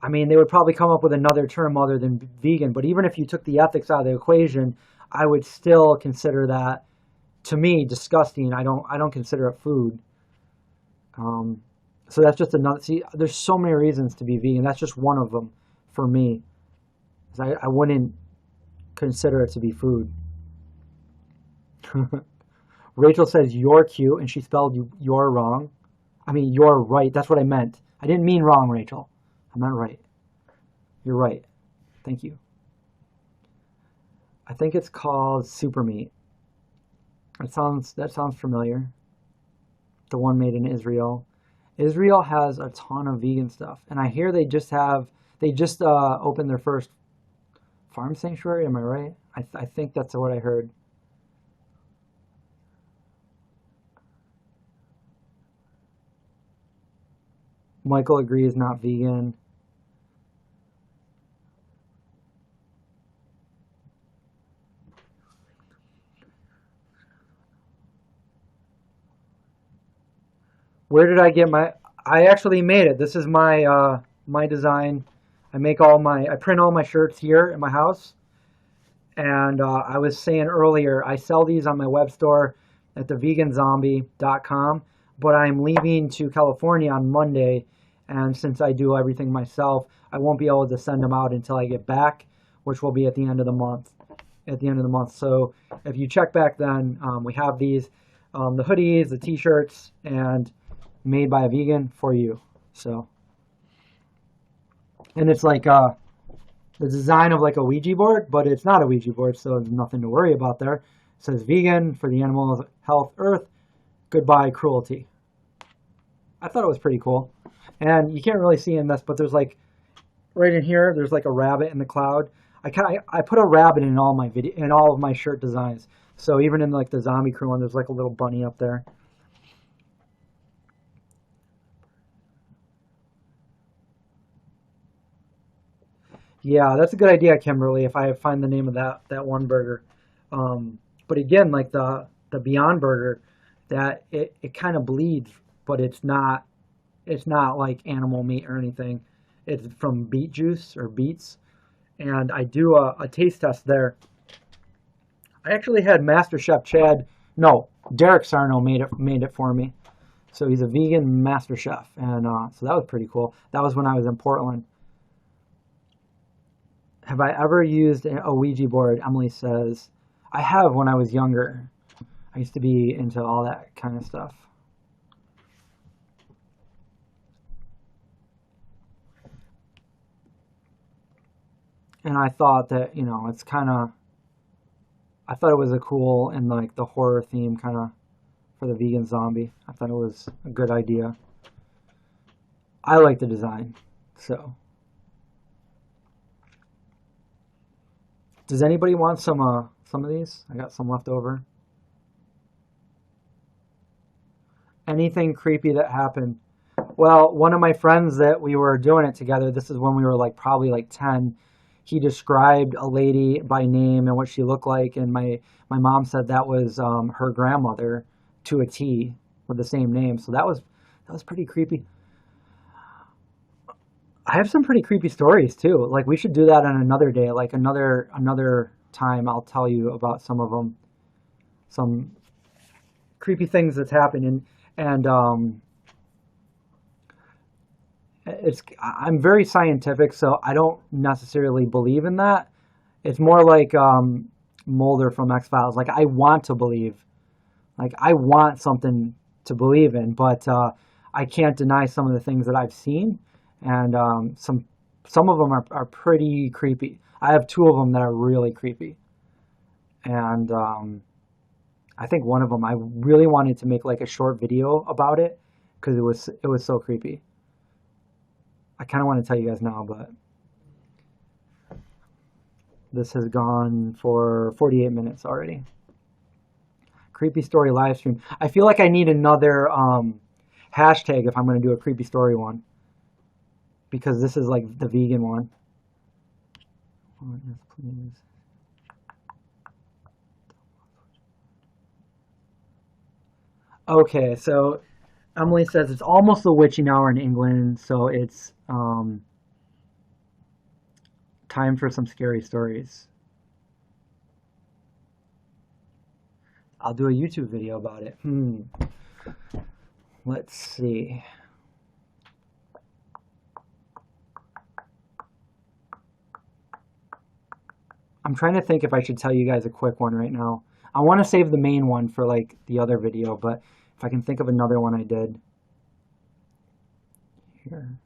I mean, they would probably come up with another term other than vegan, but even if you took the ethics out of the equation, I would still consider that, to me, disgusting. I don't consider it food. Um, so that's just another. See, there's so many reasons to be vegan. That's just one of them for me. 'Cause I wouldn't consider it to be food. Rachel says you're cute, and she spelled you're wrong. I mean, you're right. That's what I meant. I didn't mean wrong, Rachel. I meant right. You're right. Thank you. I think it's called Super Meat. That sounds familiar. The one made in Israel. Israel has a ton of vegan stuff, and I hear they just opened their first farm sanctuary. Am I right? I think that's what I heard. Michael agrees, not vegan. Where did I get my? I actually made it. This is my my design. I print all my shirts here in my house. And I was saying earlier, I sell these on my web store at theveganzombie.com, but I'm leaving to California on Monday, and since I do everything myself, I won't be able to send them out until I get back, which will be at the end of the month. So if you check back then, we have these, the hoodies, the t-shirts, and made by a vegan for you. So, and it's like the design of like a Ouija board, but it's not a Ouija board, so there's nothing to worry about there. It says vegan for the animal health earth, goodbye cruelty. I thought it was pretty cool. And you can't really see in this, but there's like, right in here, there's like a rabbit in the cloud. I put a rabbit in all of my shirt designs. So even in like the zombie crew one, there's like a little bunny up there. Yeah, that's a good idea, Kimberly, if I find the name of that one burger. But again, like the Beyond Burger, that it kind of bleeds, but it's not like animal meat or anything. It's from beet juice or beets. And I do a taste test there. I actually had Master Chef Derek Sarno made it for me. So he's a vegan master chef, and so that was pretty cool. That was when I was in Portland. Have I ever used a Ouija board? Emily says, I have when I was younger. I used to be into all that kind of stuff. And I thought that, it's kind of, I thought it was a cool and like the horror theme kind of for the vegan zombie. I thought it was a good idea. I like the design, so. Does anybody want some of these? I got some left over. Anything creepy that happened? Well, one of my friends that we were doing it together, this is when we were like probably like 10, he described a lady by name and what she looked like, and my mom said that was her grandmother to a T with the same name. So that was pretty creepy. I have some pretty creepy stories too. Like we should do that on another day, like another time. I'll tell you about some of them, some creepy things that's happened, and I'm very scientific, so I don't necessarily believe in that. It's more like Mulder from X-Files. Like I want to believe, like I want something to believe in, but I can't deny some of the things that I've seen, and some of them are pretty creepy. I have two of them that are really creepy, and I think one of them I really wanted to make like a short video about it because it was so creepy. I kind of want to tell you guys now, but this has gone for 48 minutes already. Creepy story live stream. I feel like I need another hashtag if I'm going to do a creepy story one, because this is like the vegan one. Please. Okay, so Emily says it's almost the witching hour in England, so it's time for some scary stories. I'll do a YouTube video about it. Let's see. I'm trying to think if I should tell you guys a quick one right now. I want to save the main one for like the other video, but if I can think of another one I did. Here.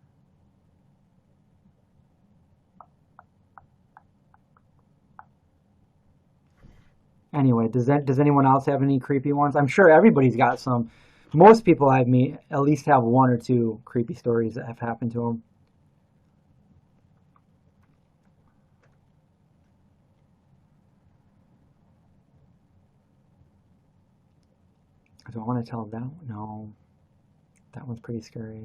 Anyway, does anyone else have any creepy ones? I'm sure everybody's got some. Most people I've met at least have one or two creepy stories that have happened to them. Do I want to tell that one? No. That one's pretty scary.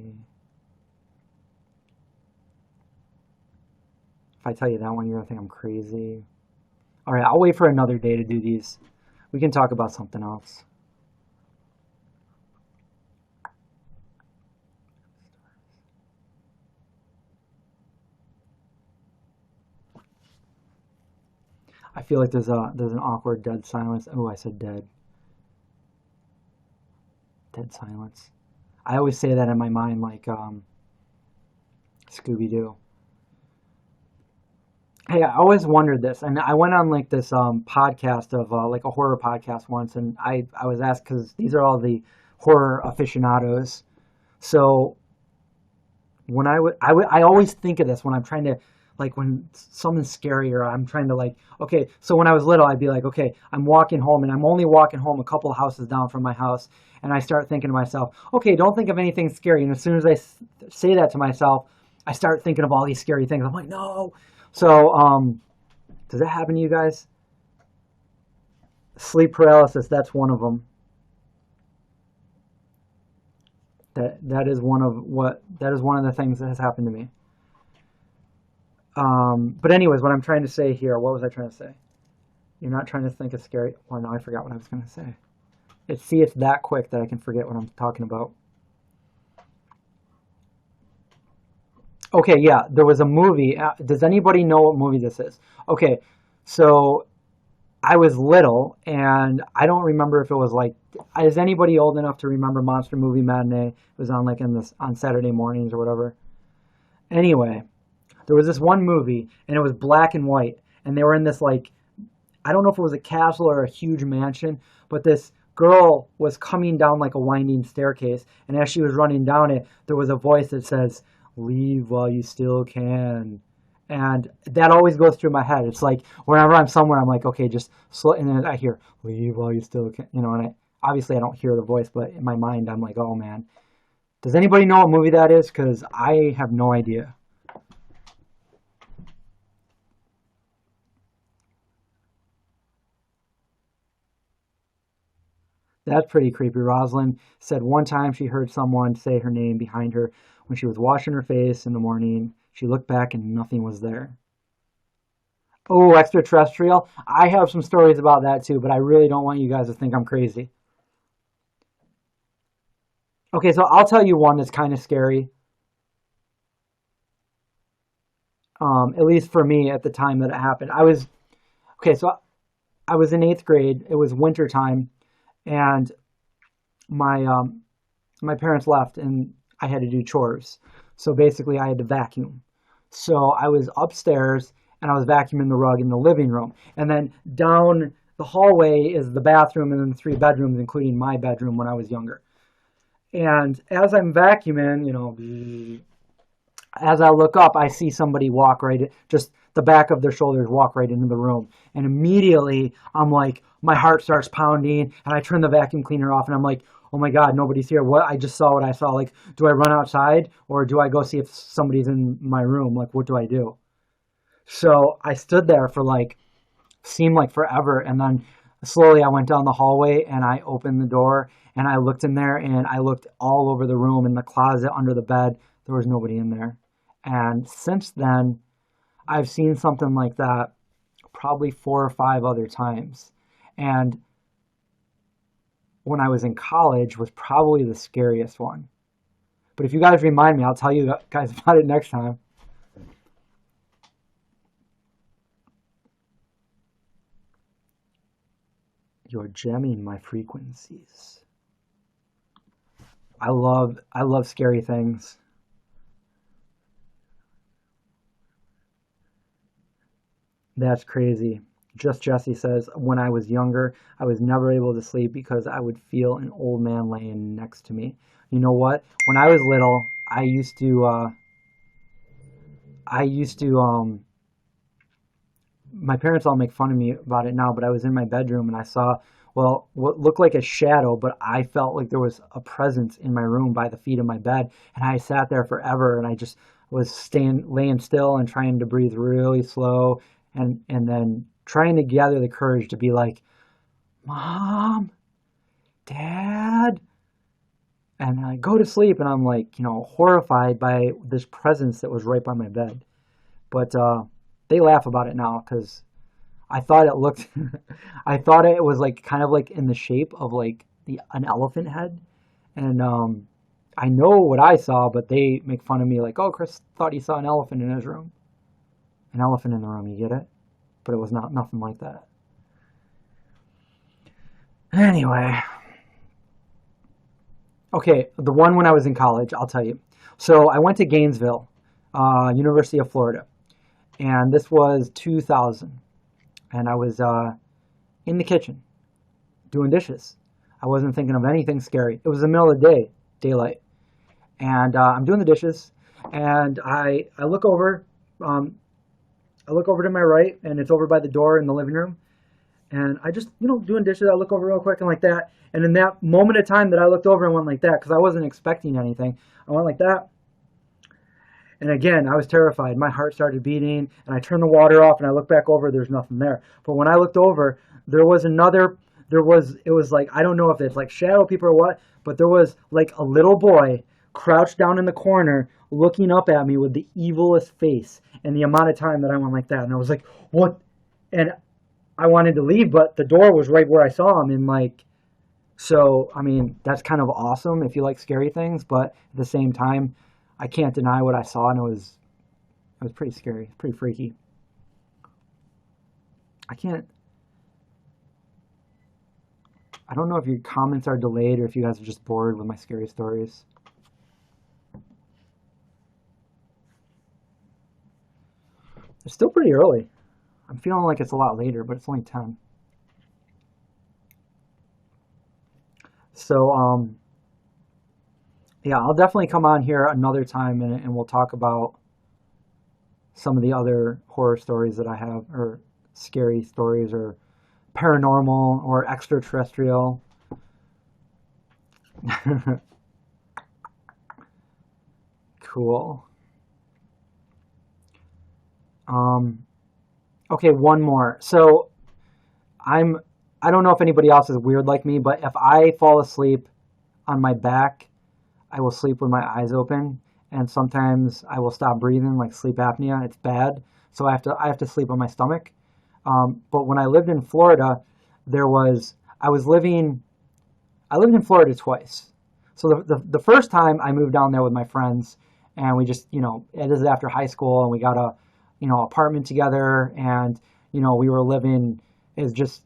If I tell you that one, you're going to think I'm crazy. All right, I'll wait for another day to do these. We can talk about something else. I feel like there's an awkward dead silence. Oh, I said dead. Dead silence. I always say that in my mind, like Scooby Doo. Hey, I always wondered this, and I went on like this podcast of like a horror podcast once, and I was asked because these are all the horror aficionados. So when I always think of this when I'm trying to, like, when something's scary or I'm trying to, like, okay, so when I was little, I'd be like, okay, I'm walking home and I'm only walking home a couple of houses down from my house, and I start thinking to myself, okay, don't think of anything scary. And as soon as I say that to myself, I start thinking of all these scary things. I'm like, no. So does that happen to you guys? Sleep paralysis, that's one of them. That is one of the things that has happened to me. But anyways, what I'm trying to say here, what was I trying to say? You're not trying to think of scary. Well, no, I forgot what I was going to say. It's that quick that I can forget what I'm talking about. Okay, yeah, there was a movie. Does anybody know what movie this is? Okay, so I was little, and I don't remember if it was like. Is anybody old enough to remember Monster Movie Matinee? It was on like on Saturday mornings or whatever. Anyway, there was this one movie, and it was black and white, and they were in this, like, I don't know if it was a castle or a huge mansion, but this girl was coming down like a winding staircase, and as she was running down it, there was a voice that says, "Leave while you still can." And that always goes through my head. It's like whenever I'm somewhere, I'm like, okay, just slow. And then I hear, "Leave while you still can," and obviously I don't hear the voice, but in my mind, I'm like, oh man. Does anybody know what movie that is? Because I have no idea. That's pretty creepy. Rosalind said one time she heard someone say her name behind her when she was washing her face in the morning. She looked back and nothing was there. Oh, extraterrestrial. I have some stories about that too, but I really don't want you guys to think I'm crazy. Okay, so I'll tell you one that's kind of scary. At least for me at the time that it happened. Okay, so I was in eighth grade. It was winter time, and my my parents left, and I had to do chores. So basically, I had to vacuum. So I was upstairs, and I was vacuuming the rug in the living room, and then down the hallway is the bathroom, and then the three bedrooms, including my bedroom when I was younger. And as I'm vacuuming, as I look up, I see somebody walk just the back of their shoulders walk right into the room. And immediately I'm like, my heart starts pounding, and I turn the vacuum cleaner off, and I'm like, oh my God, nobody's here. What? I just saw what I saw. Like, do I run outside or do I go see if somebody's in my room? Like, what do I do? So I stood there for like, seemed like forever. And then slowly I went down the hallway and I opened the door and I looked in there and I looked all over the room, in the closet, under the bed. There was nobody in there. And since then, I've seen something like that probably 4 or 5 other times. And when I was in college was probably the scariest one. But if you guys remind me, I'll tell you guys about it next time. You're jamming my frequencies. I love scary things. That's crazy. Just Jesse says, when I was younger, I was never able to sleep because I would feel an old man laying next to me. You know what? When I was little, I used to, my parents all make fun of me about it now, but I was in my bedroom and I saw, well, what looked like a shadow, but I felt like there was a presence in my room by the feet of my bed. And I sat there forever and I just was laying still and trying to breathe really slow, and then trying to gather the courage to be like, Mom, Dad. And I go to sleep and I'm like, horrified by this presence that was right by my bed. But they laugh about it now because I thought it looked, I thought it was like kind of like in the shape of like an elephant head. And I know what I saw, but they make fun of me like, oh, Chris thought he saw an elephant in his room. An elephant in the room, you get it? but it was not nothing like that. Anyway, okay, the one when I was in college, I'll tell you. So I went to Gainesville, University of Florida, and this was 2000, and I was in the kitchen doing dishes. I wasn't thinking of anything scary. It was the middle of the day, daylight, and I'm doing the dishes, and I look over, I look over to my right, and it's over by the door in the living room, and I just, doing dishes, I look over real quick and like that, and in that moment of time that I looked over and went like that, because I wasn't expecting anything, I went like that, and again, I was terrified. My heart started beating, and I turned the water off, and I looked back over, there's nothing there. But when I looked over, it was like, I don't know if it's like shadow people or what, but there was like a little boy crouched down in the corner looking up at me with the evilest face, and the amount of time that I went like that, and I was like, what? And I wanted to leave, but the door was right where I saw him, and like, so, I mean, that's kind of awesome if you like scary things, but at the same time, I can't deny what I saw, and it was pretty scary, pretty freaky. I don't know if your comments are delayed or if you guys are just bored with my scary stories. It's still pretty early. I'm feeling like it's a lot later, but it's only 10. So, yeah, I'll definitely come on here another time and we'll talk about some of the other horror stories that I have, or scary stories, or paranormal, or extraterrestrial. Cool. Okay, one more. So I don't know if anybody else is weird like me, but if I fall asleep on my back, I will sleep with my eyes open, and sometimes I will stop breathing, like sleep apnea. It's bad, so I have to sleep on my stomach. But when I lived in Florida, I lived in Florida twice. So the first time I moved down there with my friends, and we just, it is after high school, and we got a, apartment together, and, we were living as just,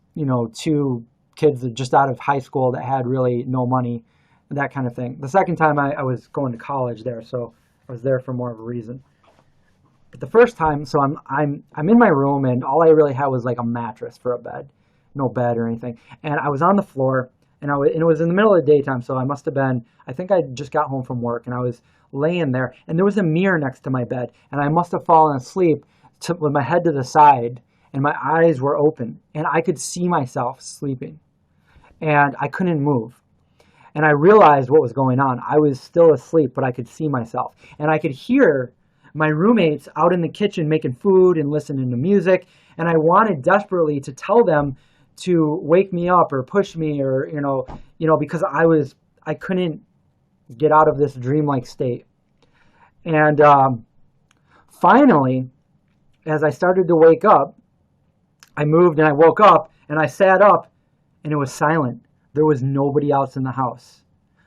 two kids just out of high school that had really no money, that kind of thing. The second time I was going to college there, so I was there for more of a reason. But the first time, so I'm in my room, and all I really had was like a mattress for a bed, no bed or anything. And I was on the floor, and it was in the middle of the daytime, so I think I just got home from work, and I was laying there, and there was a mirror next to my bed, and I must have fallen asleep with my head to the side, and my eyes were open, and I could see myself sleeping, and I couldn't move. And I realized what was going on. I was still asleep, but I could see myself, and I could hear my roommates out in the kitchen making food and listening to music, and I wanted desperately to tell them to wake me up or push me, or because I couldn't get out of this dreamlike state. And finally, as I started to wake up, I moved and I woke up and I sat up, and it was silent. There was nobody else in the house.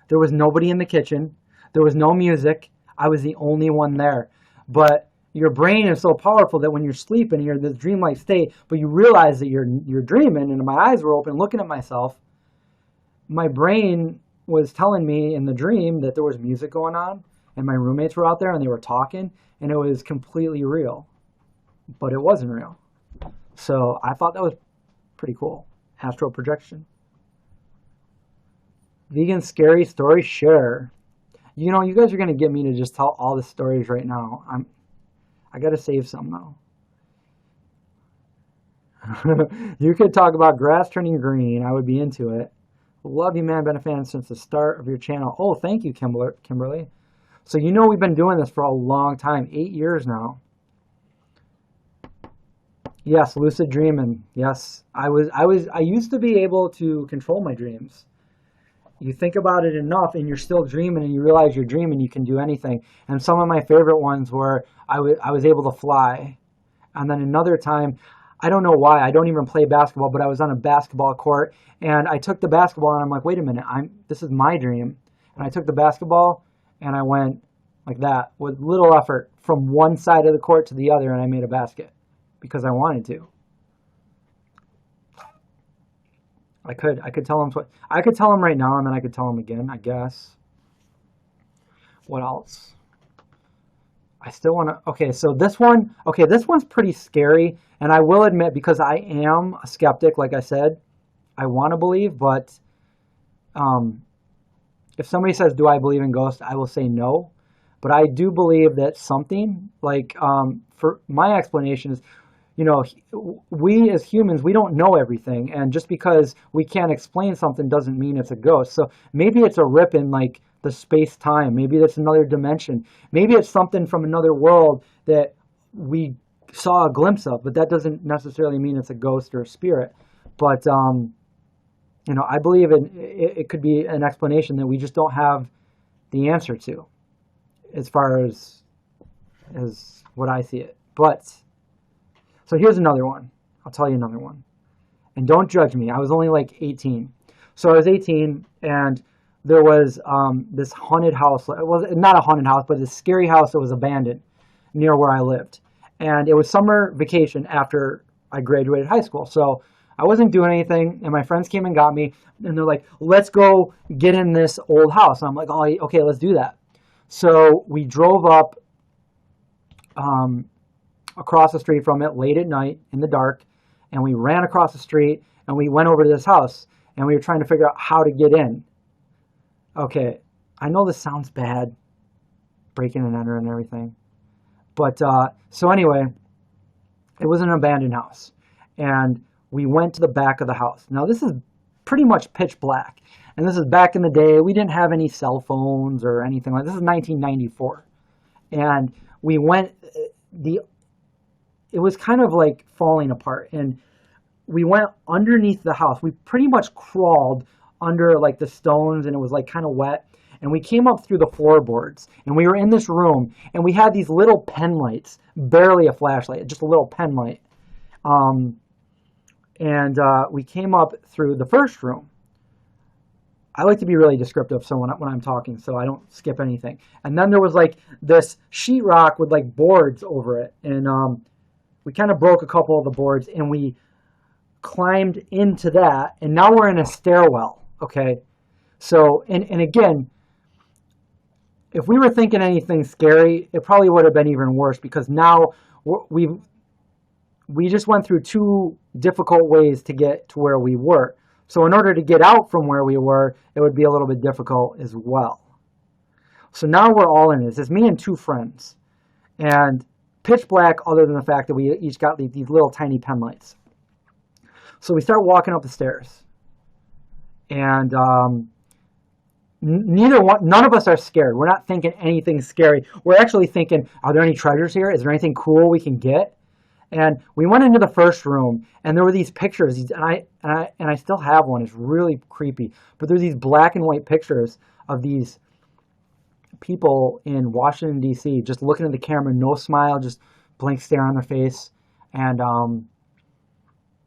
There was nobody in the kitchen. There was no music. I was the only one there. But your brain is so powerful that when you're sleeping, you're in this dreamlike state, but you realize that you're dreaming, and my eyes were open looking at myself. My brain was telling me in the dream that there was music going on, and my roommates were out there and they were talking, and it was completely real. But it wasn't real. So I thought that was pretty cool. Astral projection. Vegan scary story, sure. You guys are going to get me to just tell all the stories right now. I got to save some though. You could talk about grass turning green. I would be into it. Love you, man. Been a fan since the start of your channel. Oh, thank you, Kimberly. So we've been doing this for a long time. 8 years now. Yes, lucid dreaming. Yes, I used to be able to control my dreams. You think about it enough, and you're still dreaming, and you realize you're dreaming. You can do anything. And some of my favorite ones were I was able to fly. And then another time, I don't know why. I don't even play basketball, but I was on a basketball court, and I took the basketball, and I'm like, wait a minute, this is my dream. And I took the basketball, and I went like that with little effort from one side of the court to the other, and I made a basket because I wanted to. I could tell him, I could tell him right now, and then I could tell him again, I guess. What else? I still want to, okay, so this one's pretty scary, and I will admit, because I am a skeptic, like I said, I want to believe, but um, if somebody says, do I believe in ghosts, I will say no. But I do believe that something, like, for my explanation is, you know, we as humans, we don't know everything. And just because we can't explain something doesn't mean it's a ghost. So maybe it's a rip in, like, the space time. Maybe that's another dimension. Maybe it's something from another world that we saw a glimpse of, but that doesn't necessarily mean it's a ghost or a spirit. But, you know, I believe it could be an explanation that we just don't have the answer to, as far as what I see it. But so here's another one. I'll tell you another one. And don't judge me. I was only like 18. So I was 18, and there was this haunted house. It was not a haunted house, but this scary house that was abandoned near where I lived. And it was summer vacation after I graduated high school. So I wasn't doing anything, and my friends came and got me, and they're like, let's go get in this old house. And I'm like, oh, okay, let's do that. So we drove up across the street from it late at night in the dark, and we ran across the street, and we went over to this house, and we were trying to figure out how to get in. Okay, I know this sounds bad, breaking and entering and everything. But, so anyway, it was an abandoned house, and we went to the back of the house. Now, this is pretty much pitch black, and this is back in the day. We didn't have any cell phones or anything like this. This is 1994, and we went, it was kind of like falling apart, and we went underneath the house. We pretty much crawled under like the stones, and it was like kind of wet, and we came up through the floorboards, and we were in this room, and we had these little pen lights, barely a flashlight, just a little pen light. And we came up through the first room. I like to be really descriptive so when I'm talking, so I don't skip anything. And then there was like this sheetrock with like boards over it, and we kind of broke a couple of the boards, and we climbed into that, and now we're in a stairwell. Okay, so and again, if we were thinking anything scary, it probably would have been even worse, because now we just went through two difficult ways to get to where we were. So in order to get out from where we were, it would be a little bit difficult as well. So now we're all in this. It's me and two friends. And pitch black, other than the fact that we each got these little tiny pen lights. So we start walking up the stairs. And none of us are scared. We're not thinking anything scary. We're actually thinking, are there any treasures here? Is there anything cool we can get? And we went into the first room, and there were these pictures, and I still have one. It's really creepy. But there's these black and white pictures of these people in Washington, D.C., just looking at the camera, no smile, just blank stare on their face. And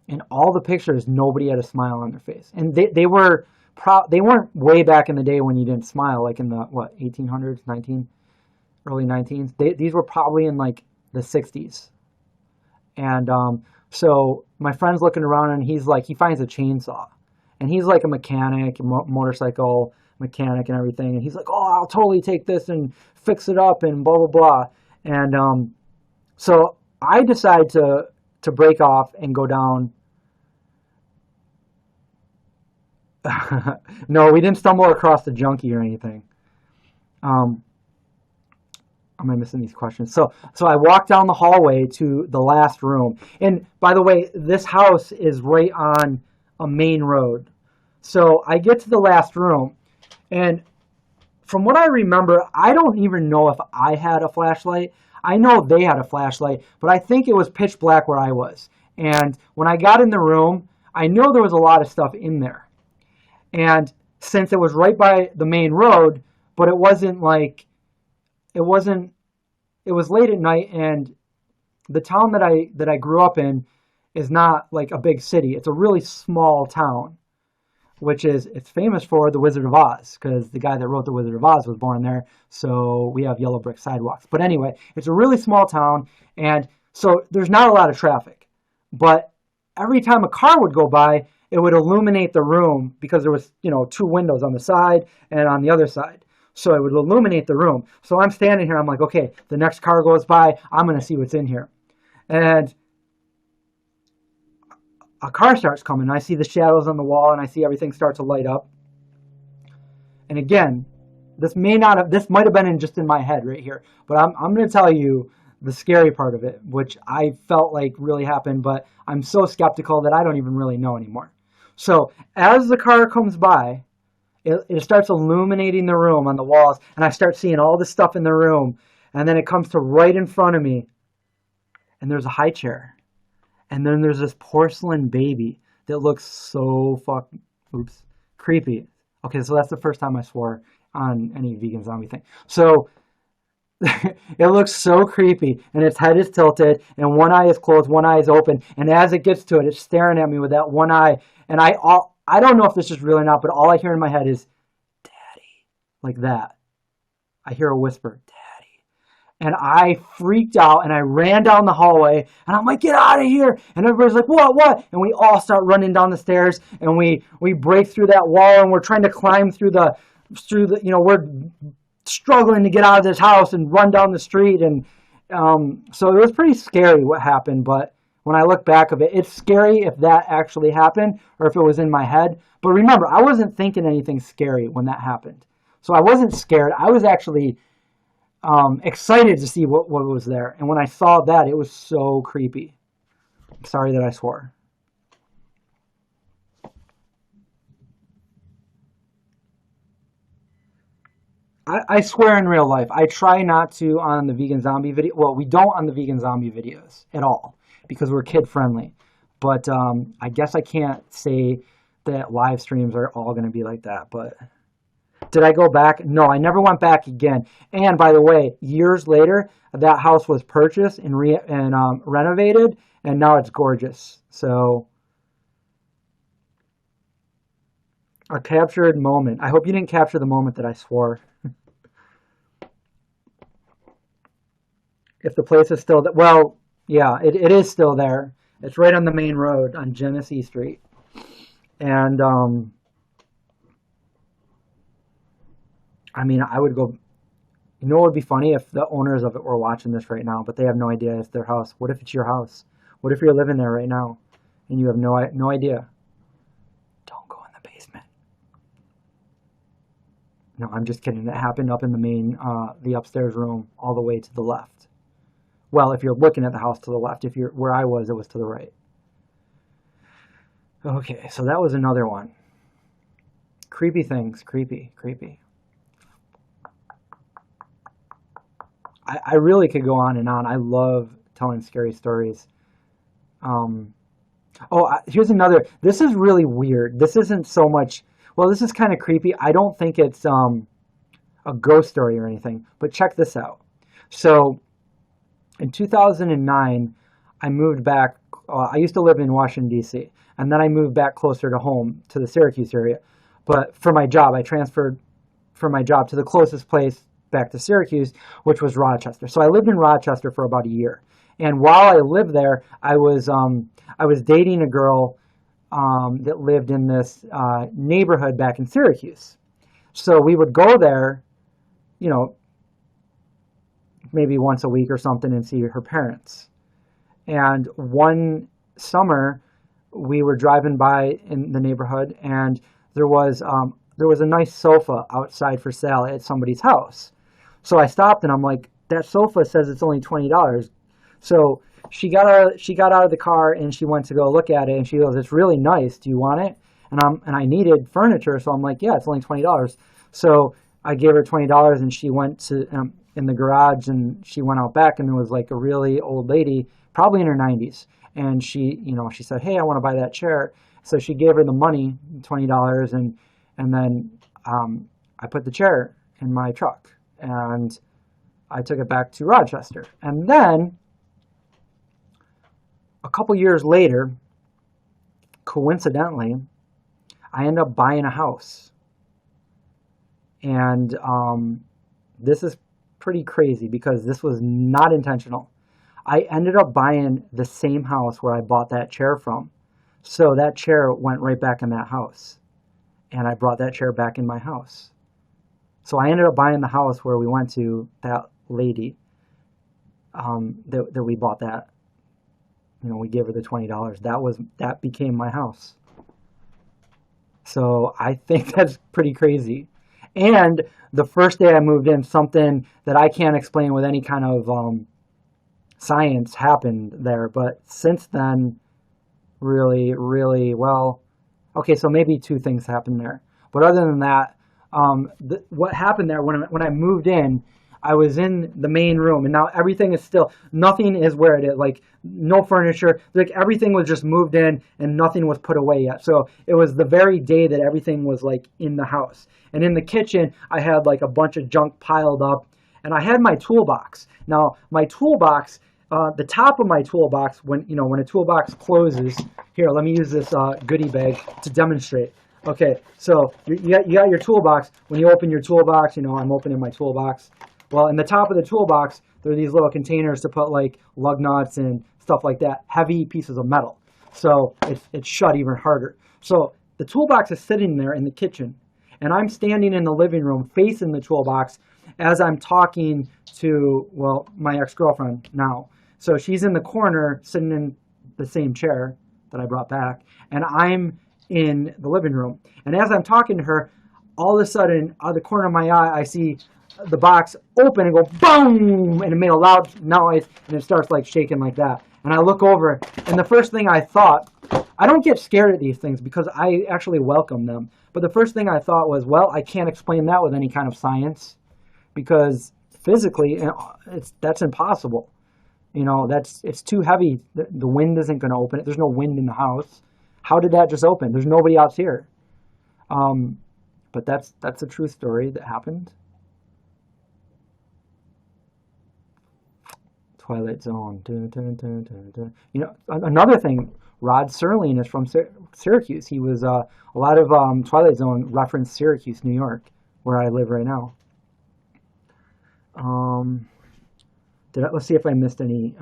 in all the pictures, nobody had a smile on their face. And they weren't way back in the day when you didn't smile, like in the, 1800s, early 19s. These were probably in, like, the 60s. And so my friend's looking around, and he's like, he finds a chainsaw, and he's like a mechanic, motorcycle mechanic and everything. And he's like, oh, I'll totally take this and fix it up and blah, blah, blah. And so I decide to break off and go down. No, we didn't stumble across the junkie or anything. Am I missing these questions? So I walked down the hallway to the last room. And by the way, this house is right on a main road. So I get to the last room, and from what I remember, I don't even know if I had a flashlight. I know they had a flashlight, but I think it was pitch black where I was. And when I got in the room, I know there was a lot of stuff in there. And since it was right by the main road, but it was late at night, and the town that I grew up in is not like a big city. It's a really small town, it's famous for the Wizard of Oz, because the guy that wrote the Wizard of Oz was born there. So we have yellow brick sidewalks. But anyway, it's a really small town, and so there's not a lot of traffic. But every time a car would go by, it would illuminate the room because there was, you know, two windows on the side and on the other side. So it would illuminate the room. So I'm standing here. I'm like, okay, the next car goes by. I'm going to see what's in here. And a car starts coming. And I see the shadows on the wall and I see everything start to light up. And again, this might have been just in my head right here, but I'm going to tell you the scary part of it, which I felt like really happened, but I'm so skeptical that I don't even really know anymore. So as the car comes by, it starts illuminating the room on the walls, and I start seeing all this stuff in the room, and then it comes to right in front of me, and there's a high chair, and then there's this porcelain baby that looks so creepy. Okay, so that's the first time I swore on any vegan zombie thing. So it looks so creepy, and its head is tilted, and one eye is closed, one eye is open, and as it gets to it, it's staring at me with that one eye, and I don't know if this is real or not, but all I hear in my head is, Daddy, like that. I hear a whisper, Daddy. And I freaked out, and I ran down the hallway, and I'm like, get out of here. And everybody's like, what? And we all start running down the stairs, and we break through that wall, and we're trying to climb through the, you know, we're struggling to get out of this house and run down the street. And so it was pretty scary what happened, but when I look back of it, it's scary if that actually happened or if it was in my head. But remember, I wasn't thinking anything scary when that happened. So I wasn't scared. I was actually excited to see what was there. And when I saw that, it was so creepy. I'm sorry that I swore. I swear in real life. I try not to on the vegan zombie video. Well, we don't on the vegan zombie videos at all because we're kid friendly. But I guess I can't say that live streams are all going to be like that. But did I go back? No, I never went back again. And by the way, years later, that house was purchased and renovated, and now it's gorgeous. So a captured moment. I hope you didn't capture the moment that I swore. If the place is still there, well, yeah, it is still there. It's right on the main road on Genesee Street. And, I mean, I would go, you know what would be funny if the owners of it were watching this right now, but they have no idea it's their house. What if it's your house? What if you're living there right now and you have no idea? Don't go in the basement. No, I'm just kidding. It happened up in the upstairs room all the way to the left. Well, if you're looking at the house to the left, if you're where I was, it was to the right. Okay, so that was another one. Creepy things, creepy. I really could go on and on. I love telling scary stories. Here's another. This is really weird. This isn't so much. Well, this is kind of creepy. I don't think it's a ghost story or anything. But check this out. So in 2009, I moved back. I used to live in Washington, D.C., and then I moved back closer to home, to the Syracuse area. But for my job, I transferred from my job to the closest place back to Syracuse, which was Rochester. So I lived in Rochester for about a year. And while I lived there, I was dating a girl that lived in this neighborhood back in Syracuse. So we would go there, you know, maybe once a week or something and see her parents. And one summer, we were driving by in the neighborhood, and there was a nice sofa outside for sale at somebody's house. So I stopped, and I'm like, that sofa says it's only $20. So she got out of the car, and she went to go look at it, and she goes, it's really nice. Do you want it? And I needed furniture, so I'm like, yeah, it's only $20. So I gave her $20, and she went to in the garage, and she went out back, and there was like a really old lady, probably in her 90s, and she said, hey, I want to buy that chair. So she gave her the money, $20, and then I put the chair in my truck, and I took it back to Rochester. And then a couple years later, coincidentally, I ended up buying a house. And this is pretty crazy because this was not intentional. I ended up buying the same house where I bought that chair from. So that chair went right back in that house. And I brought that chair back in my house. So I ended up buying the house where we went to, that lady, that we bought that. We gave her the $20. That became my house. So I think that's pretty crazy. And the first day I moved in, something that I can't explain with any kind of science happened there. But since then, really, really, well, okay, so maybe two things happened there. But other than that, what happened there when I moved in, I was in the main room, and now everything is still, nothing is where it is, like no furniture, like everything was just moved in and nothing was put away yet. So it was the very day that everything was like in the house. And in the kitchen, I had like a bunch of junk piled up, and I had my toolbox. Now, my toolbox, the top of my toolbox, when a toolbox closes, here, let me use this goodie bag to demonstrate. Okay, so you got your toolbox. When you open your toolbox, I'm opening my toolbox. Well, in the top of the toolbox, there are these little containers to put like lug nuts and stuff like that, heavy pieces of metal. So it's shut even harder. So the toolbox is sitting there in the kitchen, and I'm standing in the living room facing the toolbox as I'm talking to, well, my ex-girlfriend now. So she's in the corner sitting in the same chair that I brought back, and I'm in the living room. And as I'm talking to her, all of a sudden, out of the corner of my eye, I see the box open and go boom, and it made a loud noise, and it starts like shaking like that. And I look over, and the first thing I thought, I don't get scared at these things because I actually welcome them. But the first thing I thought was, well, I can't explain that with any kind of science because physically, that's impossible. It's too heavy. The wind isn't going to open it. There's no wind in the house. How did that just open? There's nobody else here. But that's a true story that happened. Twilight Zone. Dun, dun, dun, dun, dun. Another thing, Rod Serling is from Syracuse. He was a lot of Twilight Zone referenced Syracuse, New York, where I live right now. Let's see if I missed any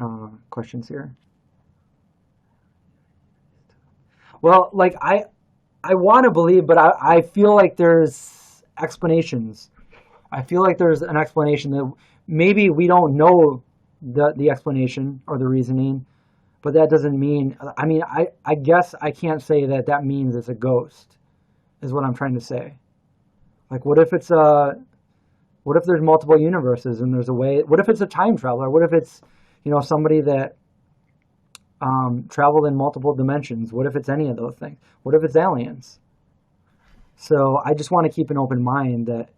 questions here. Well, like I want to believe, but I feel like there's explanations. I feel like there's an explanation that maybe we don't know the explanation or the reasoning, but that doesn't mean, I guess I can't say that means it's a ghost, is what I'm trying to say. Like, what if there's multiple universes and there's a way, what if it's a time traveler? What if it's, somebody that traveled in multiple dimensions? What if it's any of those things? What if it's aliens? So I just want to keep an open mind that,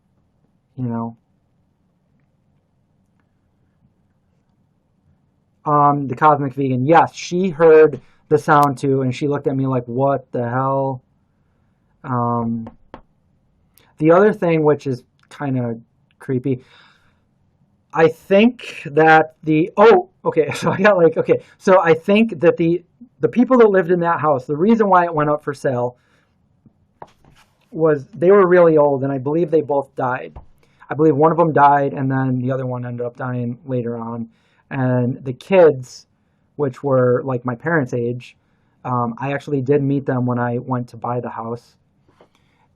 the Cosmic Vegan, yes, she heard the sound too, and she looked at me like, what the hell? The other thing, which is kind of creepy, I think that so I think that the people that lived in that house, the reason why it went up for sale was they were really old, and I believe they both died. I believe one of them died, and then the other one ended up dying later on. And the kids, which were like my parents' age, I actually did meet them when I went to buy the house,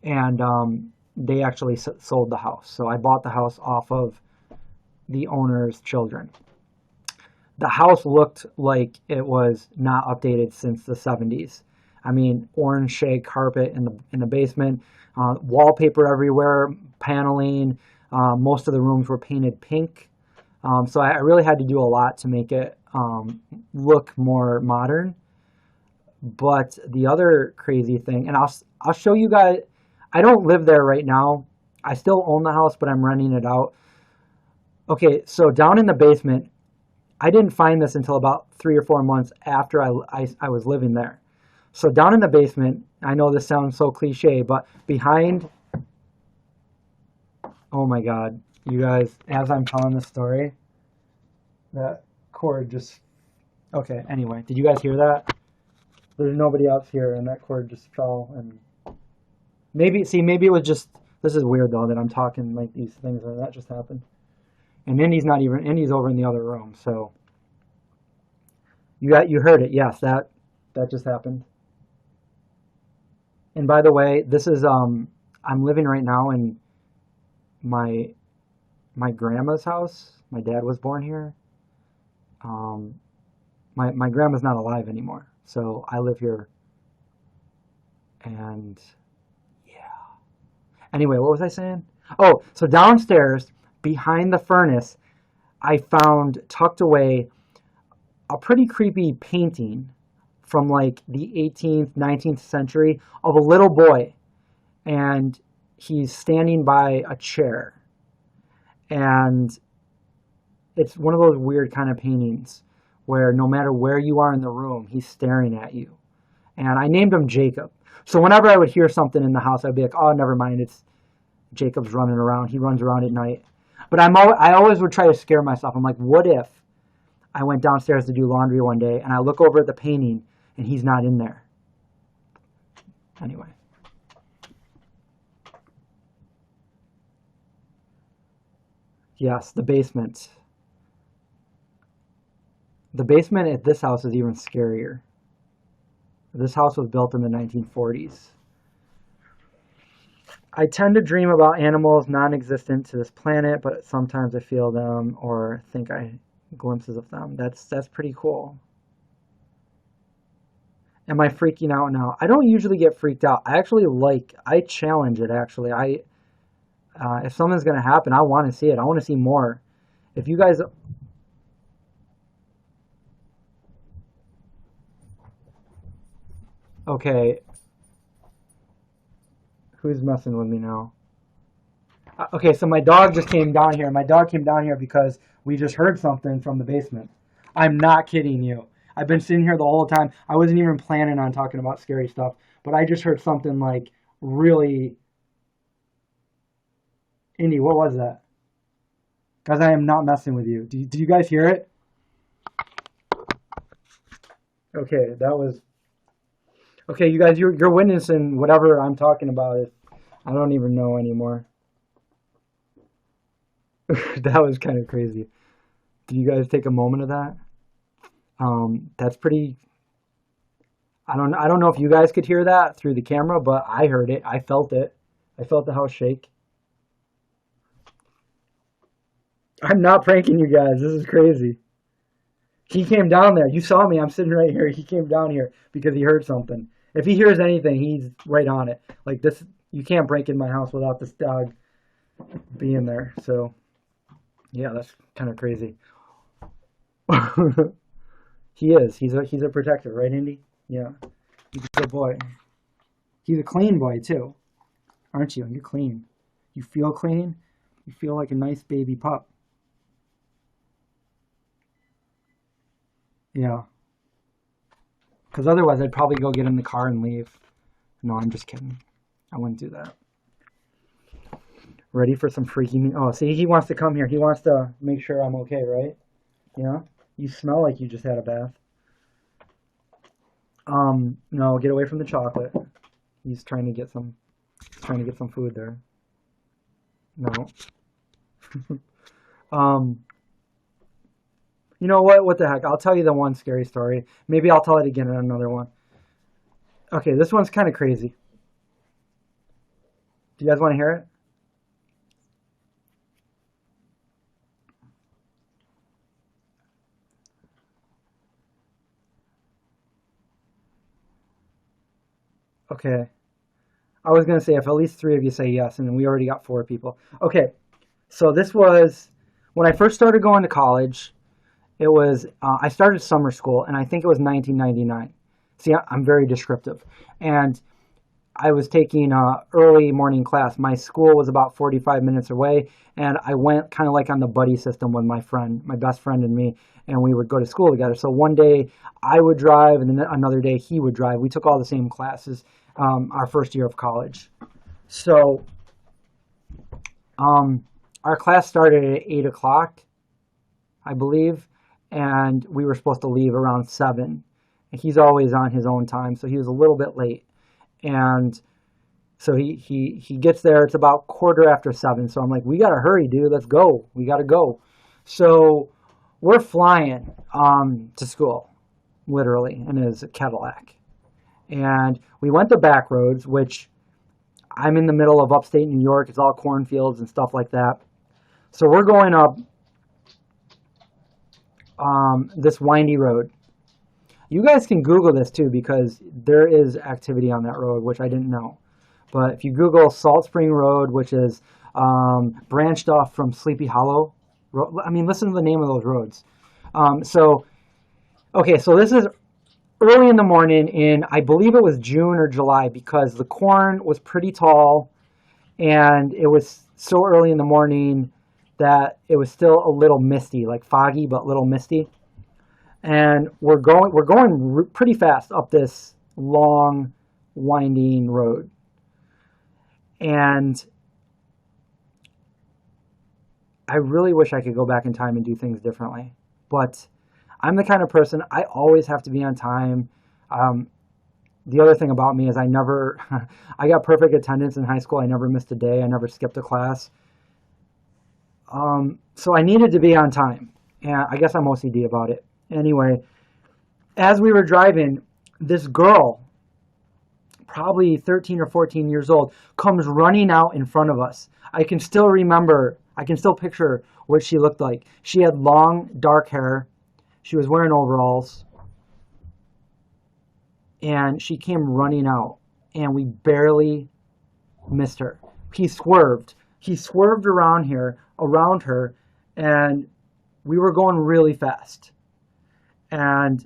and they actually sold the house. So I bought the house off of the owner's children. The house looked like it was not updated since the 70s. Orange shag carpet in the basement, wallpaper everywhere, paneling. Most of the rooms were painted pink. So I really had to do a lot to make it look more modern. But the other crazy thing, and I'll show you guys, I don't live there right now. I still own the house, but I'm renting it out. Okay, so down in the basement, I didn't find this until about 3 or 4 months after I was living there. So down in the basement, I know this sounds so cliche, but behind, oh my God, you guys, as I'm telling this story, that cord just, okay, anyway, did you guys hear that? There's nobody else here, and that cord just fell, and maybe it was just, this is weird though, that I'm talking like these things, and that just happened. And Indy's over in the other room, so you heard it, yes, that just happened. And by the way, this is I'm living right now in my my grandma's house. My dad was born here. Um, my grandma's not alive anymore, so I live here. And yeah. Anyway, what was I saying? Oh, so downstairs behind the furnace, I found tucked away a pretty creepy painting from like the 18th, 19th century of a little boy, and he's standing by a chair, and it's one of those weird kind of paintings where no matter where you are in the room, he's staring at you. And I named him Jacob. So whenever I would hear something in the house, I'd be like, oh, never mind, it's Jacob's running around. He runs around at night. But I always would try to scare myself. I'm like, what if I went downstairs to do laundry one day and I look over at the painting and he's not in there? Anyway. Yes, the basement. The basement at this house is even scarier. This house was built in the 1940s. I tend to dream about animals non-existent to this planet, but sometimes I feel them or think I glimpses of them. That's pretty cool. Am I freaking out now? I don't usually get freaked out. I challenge it actually. If something's gonna happen, I want to see it. I want to see more. If you guys, okay, who's messing with me now? Okay, so my dog just came down here. My dog came down here because we just heard something from the basement. I'm not kidding you. I've been sitting here the whole time. I wasn't even planning on talking about scary stuff, but I just heard something like really. Indy, what was that? Guys, I am not messing with you. Do you guys hear it? Okay, that was. Okay, you guys, you're witnessing whatever I'm talking about. I don't even know anymore. That was kind of crazy. Do you guys take a moment of that? That's pretty. I don't know if you guys could hear that through the camera, but I heard it. I felt it. I felt the house shake. I'm not pranking you guys. This is crazy. He came down there. You saw me. I'm sitting right here. He came down here because he heard something. If he hears anything, he's right on it. Like this, you can't break in my house without this dog being there. So, yeah, that's kind of crazy. He is. He's a protector, right, Indy? Yeah. He's a good boy. He's a clean boy too, aren't you? You're clean. You feel clean. You feel like a nice baby pup. Yeah. Because otherwise, I'd probably go get in the car and leave. No, I'm just kidding. I wouldn't do that. Ready for some freaking... Oh, see, he wants to come here. He wants to make sure I'm okay, right? Yeah? You smell like you just had a bath. No, get away from the chocolate. He's trying to get some... He's trying to get some food there. No. um... You know what? What the heck? I'll tell you the one scary story. Maybe I'll tell it again in another one. Okay, this one's kind of crazy. Do you guys want to hear it? Okay. I was going to say if at least 3 of you say yes, and then we already got 4 people. Okay, so this was when I first started going to college. It was, I started summer school, and I think it was 1999. See, I'm very descriptive. And I was taking early morning class. My school was about 45 minutes away, and I went kind of like on the buddy system with my friend, my best friend and me, and we would go to school together. So one day I would drive, and then another day he would drive. We took all the same classes our first year of college. So our class started at 8 o'clock, I believe, and we were supposed to leave around 7. And he's always on his own time, so he was a little bit late. And so he gets there. It's about 7:15. So I'm like, we got to hurry, dude. Let's go. We got to go. So we're flying to school, literally, in his Cadillac. And we went the back roads, which I'm in the middle of upstate New York. It's all cornfields and stuff like that. So we're going up this windy road. You guys can Google this too, because there is activity on that road, which I didn't know. But if you Google Salt Spring Road, which is branched off from Sleepy Hollow, I mean, listen to the name of those roads. So this is early in the morning in, I believe it was June or July, because the corn was pretty tall and it was so early in the morning that it was still a little misty, like foggy, but a little misty. And we're going pretty fast up this long, winding road. And I really wish I could go back in time and do things differently. But I'm the kind of person, I always have to be on time. The other thing about me is I got perfect attendance in high school. I never missed a day. I never skipped a class. So I needed to be on time. And I guess I'm OCD about it. Anyway, as we were driving, this girl, probably 13 or 14 years old, comes running out in front of us. I can still picture what she looked like. She had long, dark hair. She was wearing overalls. And she came running out, and we barely missed her. He swerved. He swerved around her, and we were going really fast. And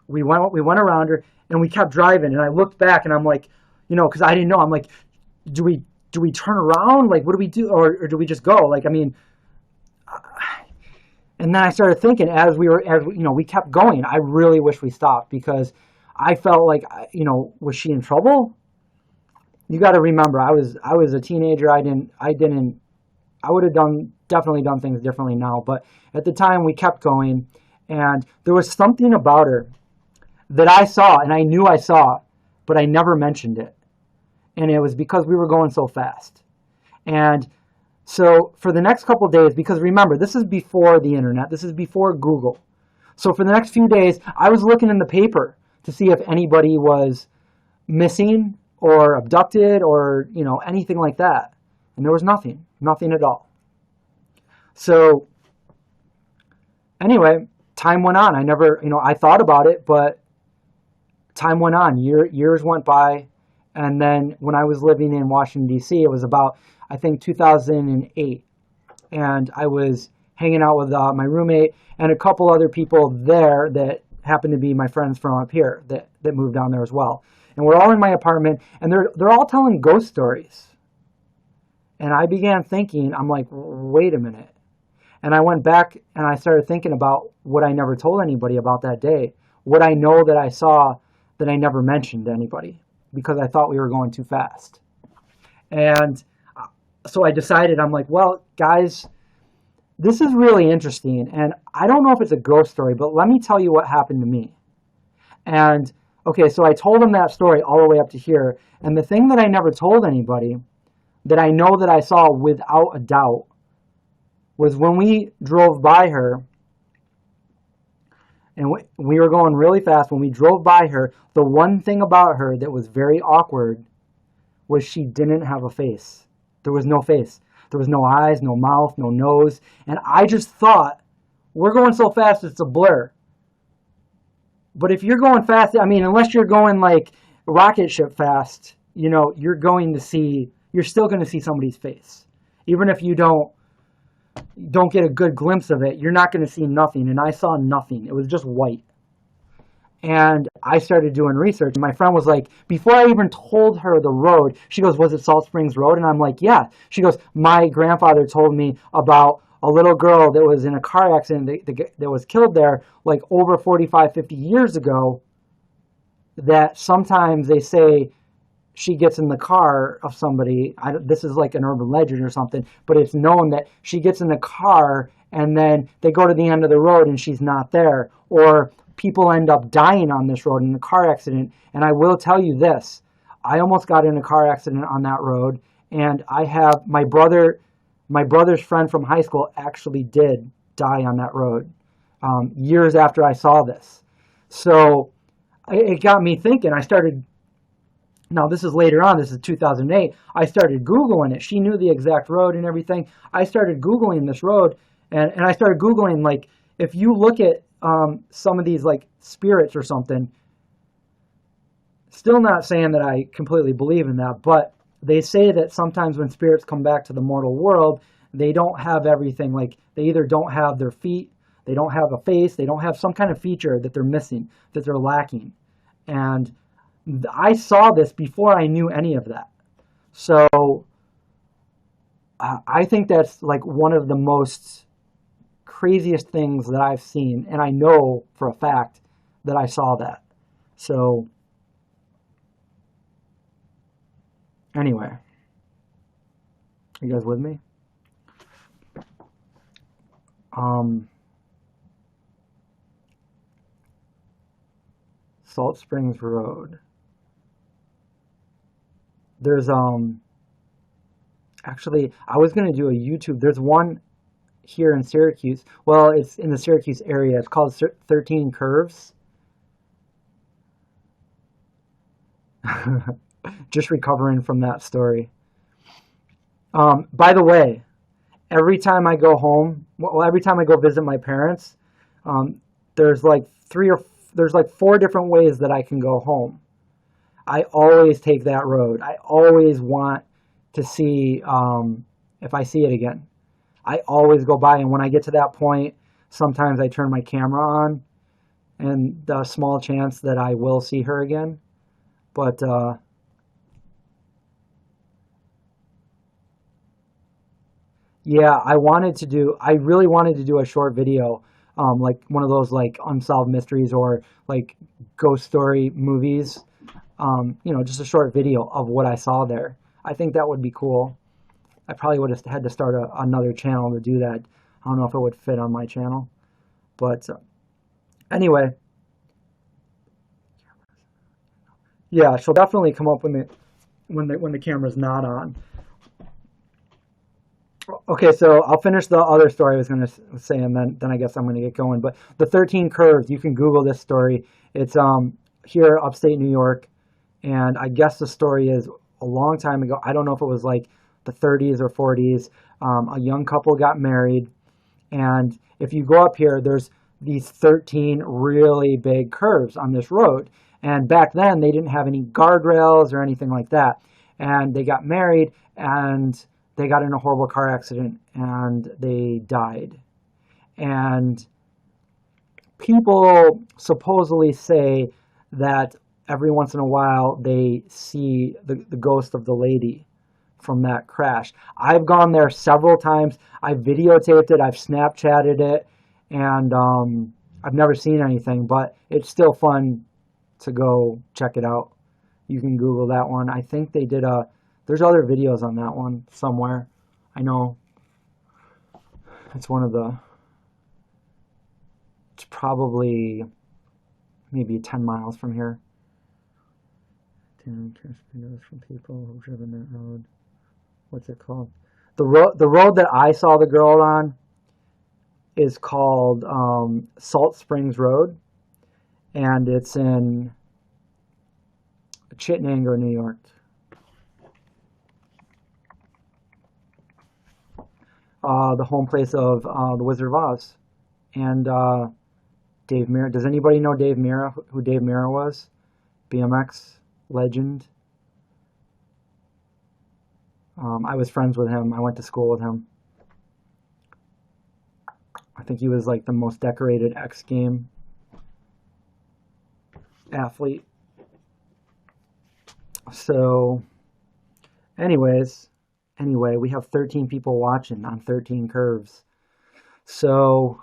we went around her, and we kept driving. And I looked back, and I'm like, because I didn't know. I'm like, do we turn around? Like, what do we do, or do we just go? Like, I mean, and then I started thinking as we kept going. I really wish we stopped, because I felt like, was she in trouble? You got to remember, I was a teenager. I would have definitely done things differently now. But at the time, we kept going, and there was something about her that I saw, and I knew I saw, but I never mentioned it. And it was because we were going so fast. And so for the next couple of days, because remember, this is before the internet, this is before Google. So for the next few days, I was looking in the paper to see if anybody was missing or abducted or, anything like that. And there was nothing at all. So anyway, time went on. I thought about it, but time went on. Years went by. And then when I was living in Washington, D.C., it was about, I think, 2008. And I was hanging out with my roommate and a couple other people there that happened to be my friends from up here that moved down there as well. And we're all in my apartment, and they're all telling ghost stories. And I began thinking, I'm like, wait a minute. And I went back and I started thinking about what I never told anybody about that day. What I know that I saw that I never mentioned to anybody, because I thought we were going too fast. And so I decided, I'm like, well, guys, this is really interesting. And I don't know if it's a ghost story, but let me tell you what happened to me. And okay, so I told them that story all the way up to here. And the thing that I never told anybody, that I know that I saw without a doubt, was when we drove by her, and we were going really fast. When we drove by her, the one thing about her that was very awkward was she didn't have a face. There was no face. There was no eyes, no mouth, no nose. And I just thought, we're going so fast, it's a blur. But if you're going fast, I mean, unless you're going like rocket ship fast, you're still going to see somebody's face. Even if you don't get a good glimpse of it, you're not going to see nothing. And I saw nothing. It was just white. And I started doing research. And my friend was like, before I even told her the road, she goes, was it Salt Springs Road? And I'm like, yeah. She goes, my grandfather told me about a little girl that was in a car accident that was killed there like over 45, 50 years ago, that sometimes they say she gets in the car of somebody. This is like an urban legend or something, but it's known that she gets in the car and then they go to the end of the road and she's not there. Or people end up dying on this road in a car accident. And I will tell you this, I almost got in a car accident on that road. And I have my brother's friend from high school actually did die on that road years after I saw this. So it got me thinking. I started, now this is later on, this is 2008. I started Googling it. She knew the exact road and everything. I started Googling this road, and I started Googling, like, if you look at some of these, like, spirits or something, still not saying that I completely believe in that, but they say that sometimes when spirits come back to the mortal world, they don't have everything. Like, they either don't have their feet, they don't have a face, they don't have some kind of feature that they're missing, that they're lacking. And I saw this before I knew any of that. So I think that's like one of the most craziest things that I've seen. And I know for a fact that I saw that. So anyway, you guys with me? Salt Springs Road. There's actually, I was gonna do a YouTube. There's one here in Syracuse. Well, it's in the Syracuse area. It's called 13 Curves. Just recovering from that story. By the way, every time I go home, well, every time I go visit my parents, there's like there's like four different ways that I can go home. I always take that road. I always want to see if I see it again. I always go by, and when I get to that point, sometimes I turn my camera on, and the small chance that I will see her again. But yeah, I really wanted to do a short video, like one of those like unsolved mysteries or like ghost story movies. Just a short video of what I saw there. I think that would be cool. I probably would have had to start another channel to do that. I don't know if it would fit on my channel, but anyway, yeah, she'll definitely come up when the camera's not on. Okay, so I'll finish the other story I was going to say, and then I guess I'm going to get going. But the 13 Curves, you can Google this story. It's here upstate New York, and I guess the story is a long time ago. I don't know if it was like the 30s or 40s. A young couple got married, and if you go up here, there's these 13 really big curves on this road. And back then, they didn't have any guardrails or anything like that. And they got married, and they got in a horrible car accident, and they died. And people supposedly say that every once in a while they see the ghost of the lady from that crash. I've gone there several times. I've videotaped it. I've Snapchatted it. And I've never seen anything, but it's still fun to go check it out. You can Google that one. I think they did there's other videos on that one somewhere. I know it's it's probably maybe 10 miles from here. 10 videos from people who've driven that road. What's it called? The road that I saw the girl on is called Salt Springs Road, and it's in Chittenango, New York. The home place of the Wizard of Oz and Dave Mirra. Does anybody know Dave Mirra? Who Dave Mirra was? BMX legend. I was friends with him. I went to school with him. I think he was like the most decorated X game athlete. So, anyway, we have 13 people watching on 13 Curves. So,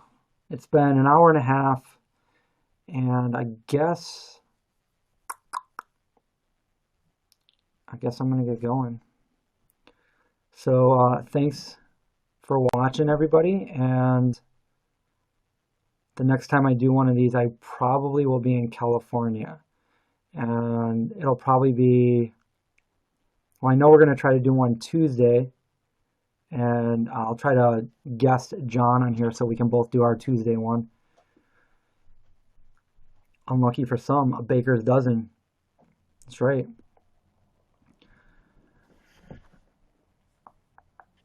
it's been an hour and a half, and I guess I'm going to get going. So, thanks for watching, everybody, and the next time I do one of these, I probably will be in California. And it'll probably be, well, I know we're going to try to do one Tuesday. And I'll try to guest John on here so we can both do our Tuesday one. unlucky for some, a baker's dozen. That's right.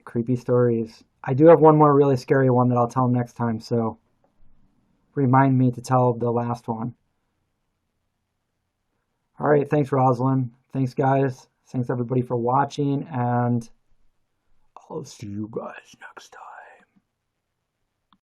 Creepy stories. I do have one more really scary one that I'll tell next time, so remind me to tell the last one. All right, thanks, Rosalind. Thanks, guys. Thanks, everybody, for watching, and I'll see you guys next time.